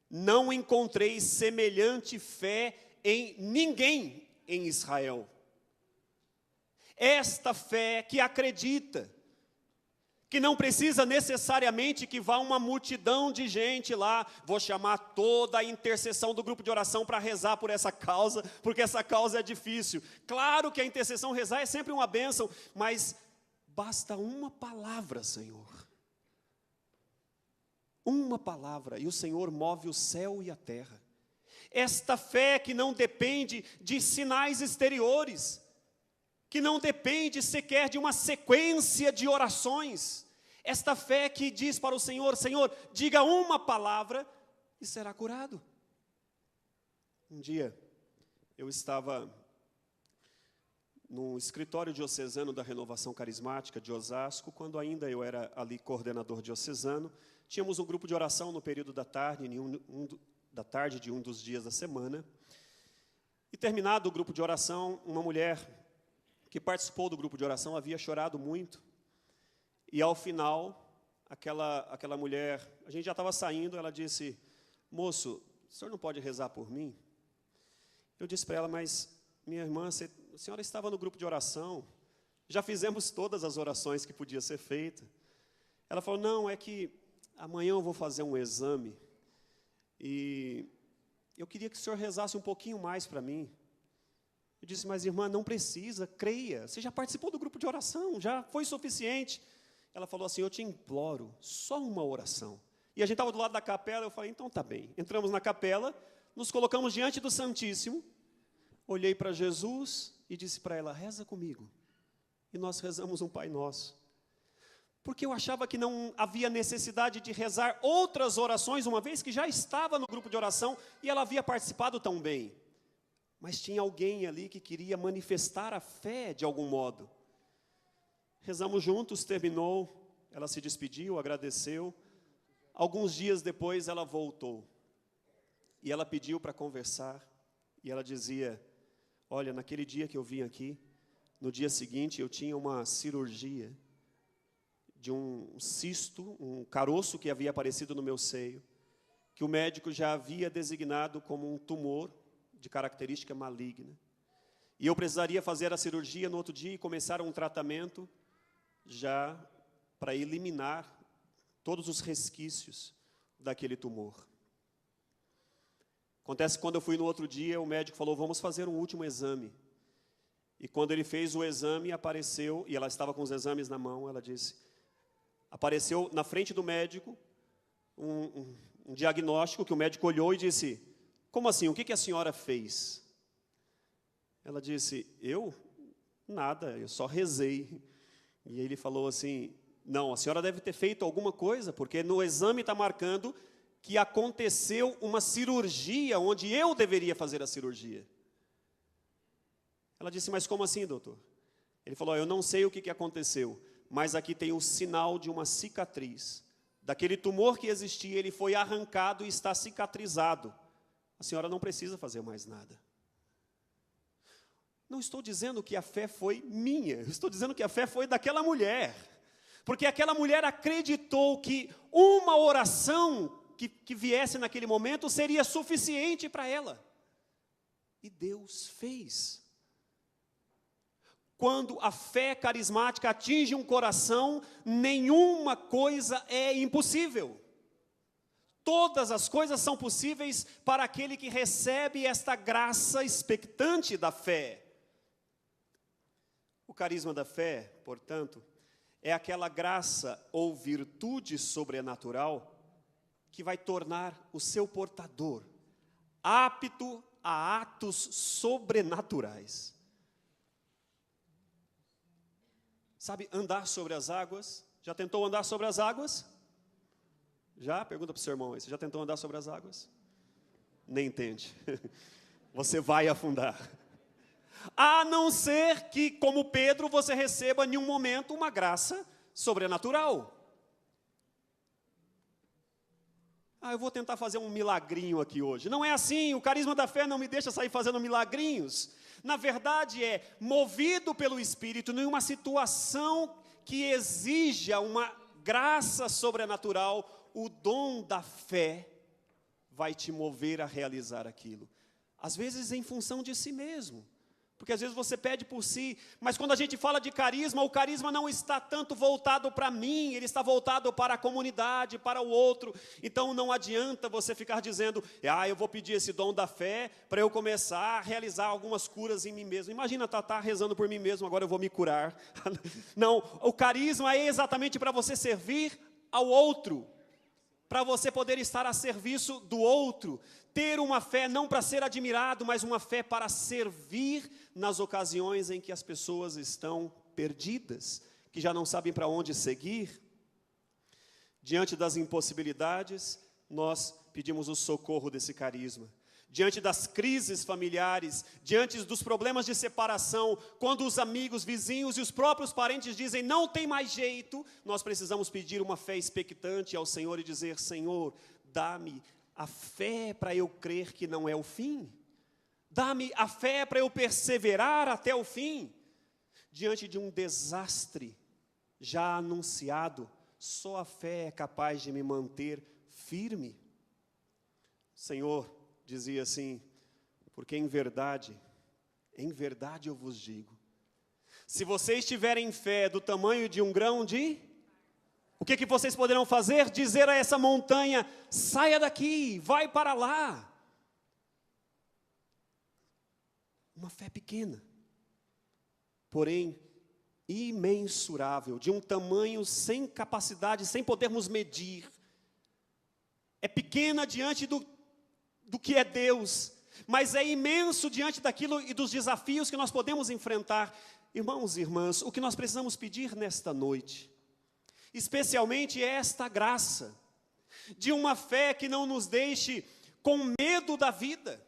não encontrei semelhante fé em ninguém em Israel. Esta fé que acredita, que não precisa necessariamente que vá uma multidão de gente lá, vou chamar toda a intercessão do grupo de oração para rezar por essa causa, porque essa causa é difícil. Claro que a intercessão, rezar é sempre uma bênção, mas basta uma palavra, Senhor. Uma palavra, e o Senhor move o céu e a terra. Esta fé que não depende de sinais exteriores, que não depende sequer de uma sequência de orações. Esta fé que diz para o Senhor: Senhor, diga uma palavra e será curado. Um dia, eu estava no escritório diocesano da Renovação Carismática de Osasco, quando ainda eu era ali coordenador diocesano. Tínhamos um grupo de oração no período da tarde, de um dos dias da semana. E terminado o grupo de oração, uma mulher que participou do grupo de oração havia chorado muito. E ao final, aquela mulher, a gente já estava saindo, ela disse: moço, o senhor não pode rezar por mim? Eu disse para ela: mas minha irmã, a senhora estava no grupo de oração, já fizemos todas as orações que podia ser feita. Ela falou: não, é que amanhã eu vou fazer um exame e eu queria que o senhor rezasse um pouquinho mais para mim. Eu disse: mas irmã, não precisa, creia, você já participou do grupo de oração, já foi suficiente. Ela falou assim: eu te imploro, só uma oração. E a gente estava do lado da capela, eu falei: então tá bem. Entramos na capela, nos colocamos diante do Santíssimo, olhei para Jesus e disse para ela: reza comigo. E nós rezamos um Pai Nosso. Porque eu achava que não havia necessidade de rezar outras orações, uma vez que já estava no grupo de oração e ela havia participado tão bem. Mas tinha alguém ali que queria manifestar a fé de algum modo. Rezamos juntos, terminou, ela se despediu, agradeceu. Alguns dias depois ela voltou. E ela pediu para conversar. E ela dizia, olha, naquele dia que eu vim aqui, no dia seguinte eu tinha uma cirurgia de um cisto, um caroço que havia aparecido no meu seio, que o médico já havia designado como um tumor de característica maligna. E eu precisaria fazer a cirurgia no outro dia e começar um tratamento já para eliminar todos os resquícios daquele tumor. Acontece que quando eu fui no outro dia, o médico falou, vamos fazer um último exame. E quando ele fez o exame, apareceu, e ela estava com os exames na mão, ela disse, apareceu na frente do médico um diagnóstico que o médico olhou e disse, como assim, o que a senhora fez? Ela disse, eu? Nada, eu só rezei. E ele falou assim, não, a senhora deve ter feito alguma coisa, porque no exame está marcando que aconteceu uma cirurgia onde eu deveria fazer a cirurgia. Ela disse, mas como assim, doutor? Ele falou, eu não sei o que aconteceu, mas aqui tem o sinal de uma cicatriz. Daquele tumor que existia, ele foi arrancado e está cicatrizado. A senhora não precisa fazer mais nada. Não estou dizendo que a fé foi minha, eu estou dizendo que a fé foi daquela mulher. Porque aquela mulher acreditou que uma oração que viesse naquele momento seria suficiente para ela. E Deus fez. Quando a fé carismática atinge um coração, nenhuma coisa é impossível. Todas as coisas são possíveis para aquele que recebe esta graça expectante da fé. O carisma da fé, portanto, é aquela graça ou virtude sobrenatural que vai tornar o seu portador apto a atos sobrenaturais. Sabe, andar sobre as águas? Já tentou andar sobre as águas? Já? Pergunta para o seu irmão aí, você já tentou andar sobre as águas? Nem entende. Você vai afundar. A não ser que, como Pedro, você receba em um momento uma graça sobrenatural. Eu vou tentar fazer um milagrinho aqui hoje. Não é assim, o carisma da fé não me deixa sair fazendo milagrinhos. Na verdade é, movido pelo Espírito, em uma situação que exija uma graça sobrenatural, o dom da fé vai te mover a realizar aquilo. Às vezes em função de si mesmo. Porque às vezes você pede por si, mas quando a gente fala de carisma, o carisma não está tanto voltado para mim, ele está voltado para a comunidade, para o outro. Então não adianta você ficar dizendo, eu vou pedir esse dom da fé para eu começar a realizar algumas curas em mim mesmo. Imagina, Tatá rezando por mim mesmo, agora eu vou me curar. Não, o carisma é exatamente para você servir ao outro, para você poder estar a serviço do outro, ter uma fé não para ser admirado, mas uma fé para servir nas ocasiões em que as pessoas estão perdidas, que já não sabem para onde seguir. Diante das impossibilidades, nós pedimos o socorro desse carisma. Diante das crises familiares, diante dos problemas de separação, quando os amigos, vizinhos e os próprios parentes dizem, não tem mais jeito, nós precisamos pedir uma fé expectante ao Senhor e dizer, Senhor, dá-me a fé para eu crer que não é o fim. Dá-me a fé para eu perseverar até o fim. Diante de um desastre já anunciado, só a fé é capaz de me manter firme. O Senhor dizia assim, porque em verdade eu vos digo, se vocês tiverem fé do tamanho de um grão de... O que vocês poderão fazer? Dizer a essa montanha, saia daqui, vai para lá. Uma fé pequena, porém imensurável, de um tamanho sem capacidade, sem podermos medir. É pequena diante do que é Deus, mas é imenso diante daquilo e dos desafios que nós podemos enfrentar. Irmãos e irmãs, o que nós precisamos pedir nesta noite, especialmente esta graça, de uma fé que não nos deixe com medo da vida,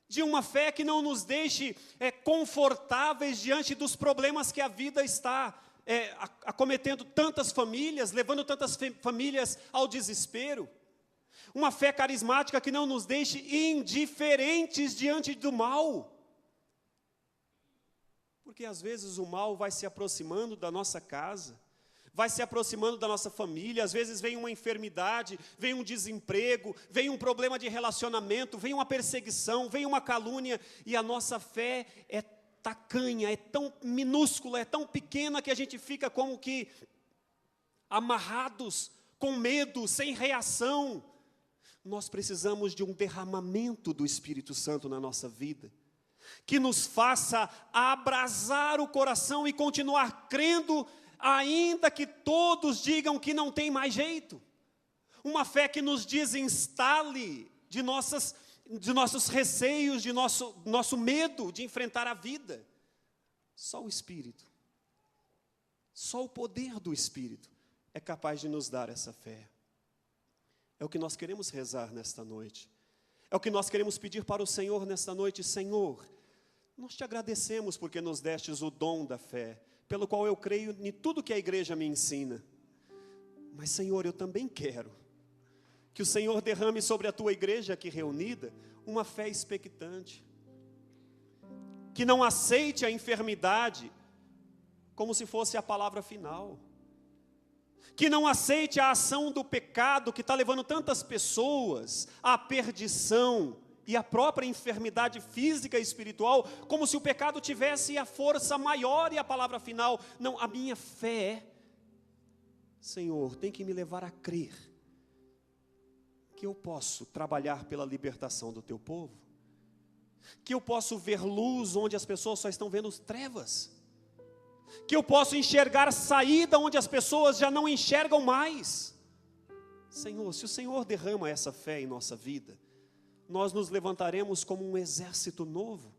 de uma fé que não nos deixe confortáveis diante dos problemas que a vida está acometendo tantas famílias, levando tantas famílias ao desespero. Uma fé carismática que não nos deixe indiferentes diante do mal. Porque às vezes o mal vai se aproximando da nossa casa, vai se aproximando da nossa família, às vezes vem uma enfermidade, vem um desemprego, vem um problema de relacionamento, vem uma perseguição, vem uma calúnia, e a nossa fé é tacanha, é tão minúscula, é tão pequena que a gente fica como que amarrados, com medo, sem reação. Nós precisamos de um derramamento do Espírito Santo na nossa vida, que nos faça abrasar o coração e continuar crendo, ainda que todos digam que não tem mais jeito. Uma fé que nos desinstale de nossos receios, de nosso medo de enfrentar a vida. Só o Espírito, só o poder do Espírito é capaz de nos dar essa fé. É o que nós queremos rezar nesta noite. É o que nós queremos pedir para o Senhor nesta noite. Senhor, nós te agradecemos porque nos destes o dom da fé, pelo qual eu creio em tudo que a igreja me ensina. Mas, Senhor, eu também quero que o Senhor derrame sobre a tua igreja aqui reunida uma fé expectante, que não aceite a enfermidade como se fosse a palavra final, que não aceite a ação do pecado que está levando tantas pessoas à perdição e à própria enfermidade física e espiritual, como se o pecado tivesse a força maior e a palavra final. Não, a minha fé, Senhor, tem que me levar a crer que eu posso trabalhar pela libertação do teu povo, que eu posso ver luz onde as pessoas só estão vendo trevas, que eu posso enxergar saída onde as pessoas já não enxergam mais. Senhor, se o Senhor derrama essa fé em nossa vida, nós nos levantaremos como um exército novo.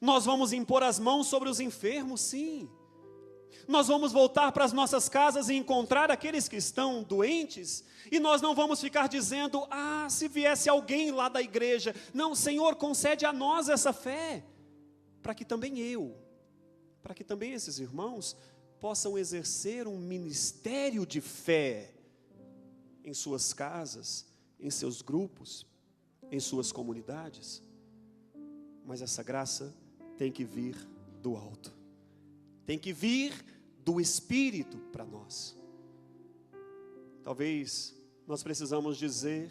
Nós vamos impor as mãos sobre os enfermos, sim. Nós vamos voltar para as nossas casas e encontrar aqueles que estão doentes, e nós não vamos ficar dizendo, se viesse alguém lá da igreja. Não, Senhor, concede a nós essa fé, para que também esses irmãos possam exercer um ministério de fé em suas casas, em seus grupos, em suas comunidades. Mas essa graça tem que vir do alto, tem que vir do Espírito para nós. Talvez nós precisamos dizer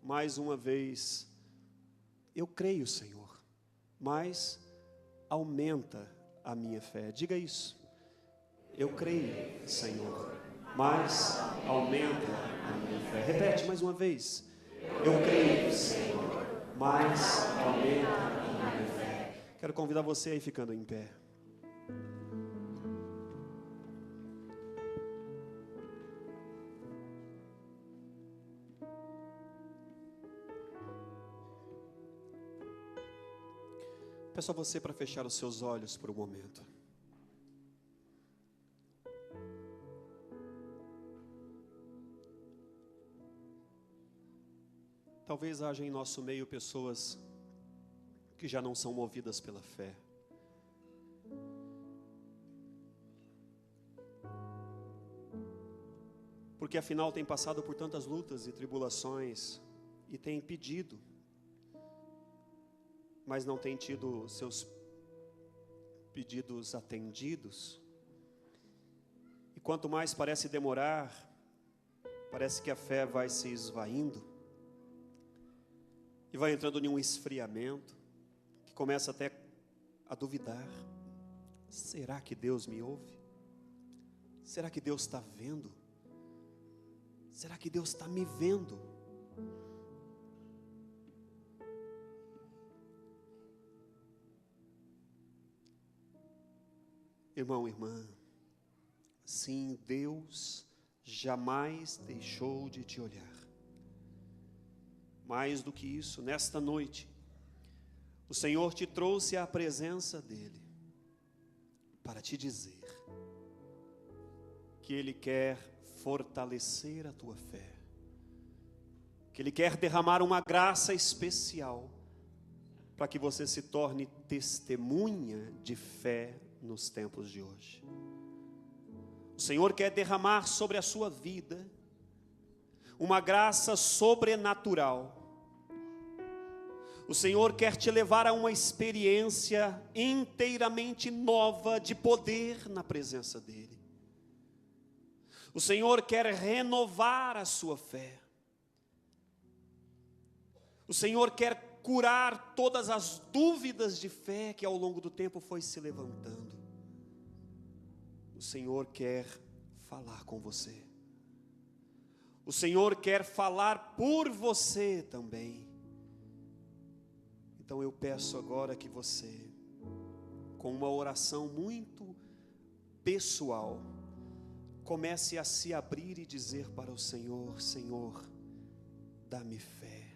mais uma vez, eu creio, Senhor, mas aumenta a minha fé. Diga isso. Eu creio, Senhor, mas aumenta a minha fé. Repete mais uma vez. Eu creio, Senhor, mas aumenta a minha fé. Quero convidar você a ir ficando em pé. Peço a você para fechar os seus olhos por um momento. Talvez haja em nosso meio pessoas que já não são movidas pela fé. Porque afinal tem passado por tantas lutas e tribulações e tem pedido, mas não tem tido seus pedidos atendidos. E quanto mais parece demorar, parece que a fé vai se esvaindo e vai entrando em um esfriamento, que começa até a duvidar. Será que Deus me ouve? Será que Deus está vendo? Será que Deus está me vendo? Irmão, irmã, sim, Deus jamais deixou de te olhar. Mais do que isso, nesta noite, o Senhor te trouxe à presença dEle para te dizer que Ele quer fortalecer a tua fé, que Ele quer derramar uma graça especial para que você se torne testemunha de fé nos tempos de hoje. O Senhor quer derramar sobre a sua vida uma graça sobrenatural. O Senhor quer te levar a uma experiência inteiramente nova de poder na presença dEle. O Senhor quer renovar a sua fé. O Senhor quer curar todas as dúvidas de fé que ao longo do tempo foi se levantando. O Senhor quer falar com você. O Senhor quer falar por você também. Então eu peço agora que você, com uma oração muito pessoal, comece a se abrir e dizer para o Senhor: Senhor, dá-me fé,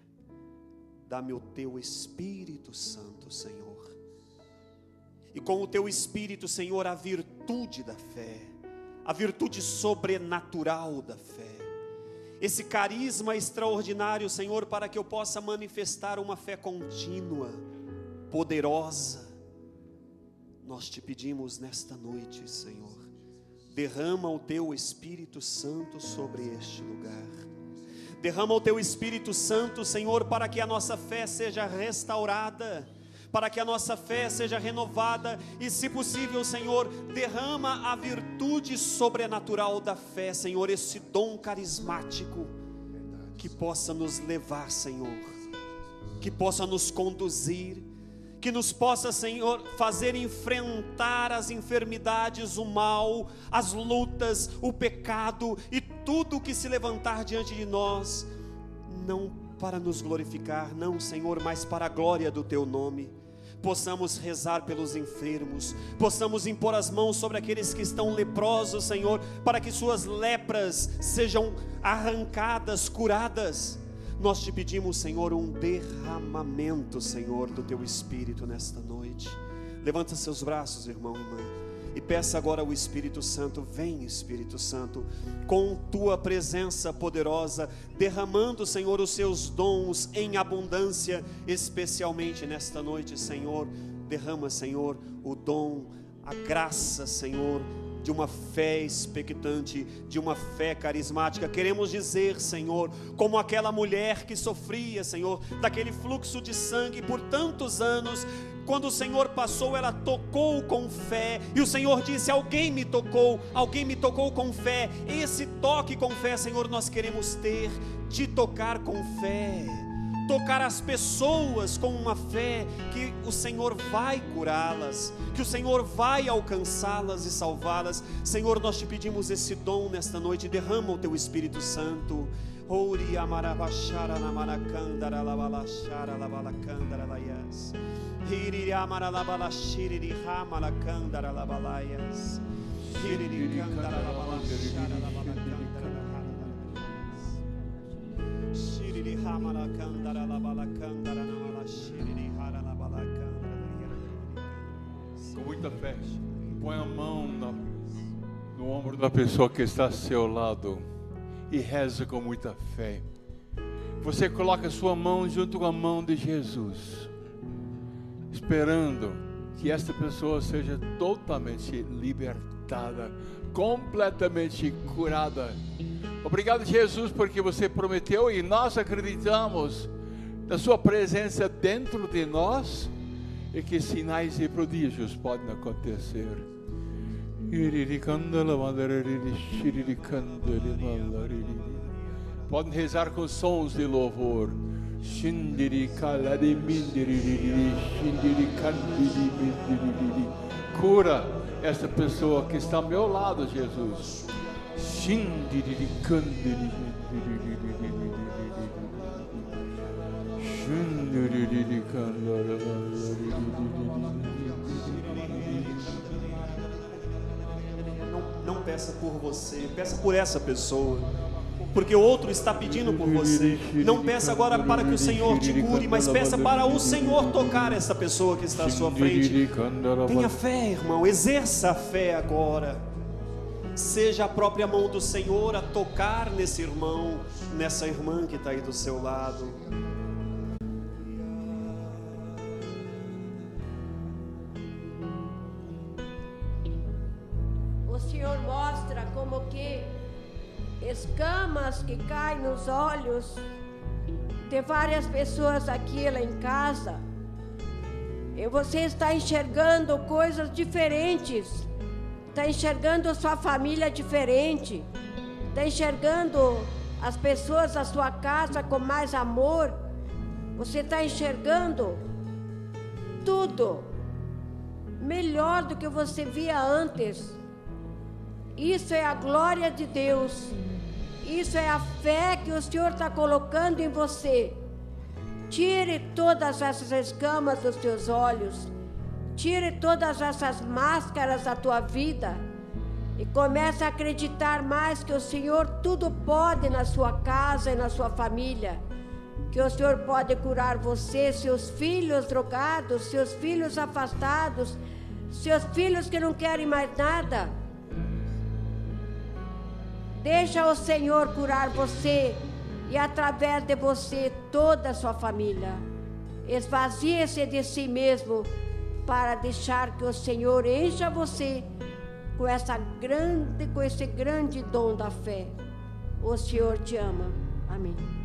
dá-me o Teu Espírito Santo, Senhor. E com o Teu Espírito, Senhor, a virtude da fé, a virtude sobrenatural da fé, esse carisma extraordinário, Senhor, para que eu possa manifestar uma fé contínua, poderosa. Nós te pedimos nesta noite, Senhor, derrama o Teu Espírito Santo sobre este lugar. Derrama o Teu Espírito Santo, Senhor, para que a nossa fé seja restaurada, para que a nossa fé seja renovada. E se possível, Senhor, derrama a virtude sobrenatural da fé, Senhor, esse dom carismático que possa nos levar, Senhor, que possa nos conduzir, que nos possa, Senhor, fazer enfrentar as enfermidades, o mal, as lutas, o pecado e tudo que se levantar diante de nós, não para nos glorificar, não, Senhor, mas para a glória do Teu nome. Possamos rezar pelos enfermos, possamos impor as mãos sobre aqueles que estão leprosos, Senhor, para que suas lepras sejam arrancadas, curadas. Nós te pedimos, Senhor, um derramamento, Senhor, do Teu Espírito nesta noite. Levanta seus braços, irmão e irmã, e peça agora ao Espírito Santo: vem, Espírito Santo, com Tua presença poderosa, derramando, Senhor, os Seus dons em abundância, especialmente nesta noite, Senhor. Derrama, Senhor, o dom, a graça, Senhor, de uma fé expectante, de uma fé carismática. Queremos dizer, Senhor, como aquela mulher que sofria, Senhor, daquele fluxo de sangue por tantos anos. Quando o Senhor passou, ela tocou com fé, e o Senhor disse: alguém me tocou com fé. Esse toque com fé, Senhor, nós queremos ter, te tocar com fé, tocar as pessoas com uma fé que o Senhor vai curá-las, que o Senhor vai alcançá-las e salvá-las. Senhor, nós te pedimos esse dom nesta noite. Derrama o Teu Espírito Santo. Ouri amarabachara na maracandara labalachara labalacandara laias. Hiri amaralabalashiri ramalacandara labalaias. Hiri candara labalachara labalacandara labalaias. Shiri ramalacandara labalacandara namalashiri haralabalacandara. Com muita fé, põe a mão no ombro da pessoa que está ao seu lado e reza com muita fé. Você coloca a sua mão junto com a mão de Jesus, esperando que esta pessoa seja totalmente libertada, completamente curada. Obrigado, Jesus, porque você prometeu e nós acreditamos na sua presença dentro de nós e que sinais e prodígios podem acontecer. Podem rezar com sons de louvor. Cura esta pessoa que está ao meu lado, Jesus. Não peça por você, peça por essa pessoa, porque o outro está pedindo por você. Não peça agora para que o Senhor te cure, mas peça para o Senhor tocar essa pessoa que está à sua frente. Tenha fé, irmão, exerça a fé agora. Seja a própria mão do Senhor a tocar nesse irmão, nessa irmã que está aí do seu lado. O Senhor mostra com escamas que caem nos olhos de várias pessoas aqui lá em casa. E você está enxergando coisas diferentes, está enxergando a sua família diferente, está enxergando as pessoas da sua casa com mais amor, você está enxergando tudo melhor do que você via antes. Isso é a glória de Deus, isso é a fé que o Senhor está colocando em você. Tire todas essas escamas dos teus olhos, tire todas essas máscaras da tua vida e comece a acreditar mais que o Senhor tudo pode na sua casa e na sua família, que o Senhor pode curar você, seus filhos drogados, seus filhos afastados, seus filhos que não querem mais nada. Deixa o Senhor curar você e através de você toda a sua família. Esvazie-se de si mesmo para deixar que o Senhor encha você com esse grande dom da fé. O Senhor te ama. Amém.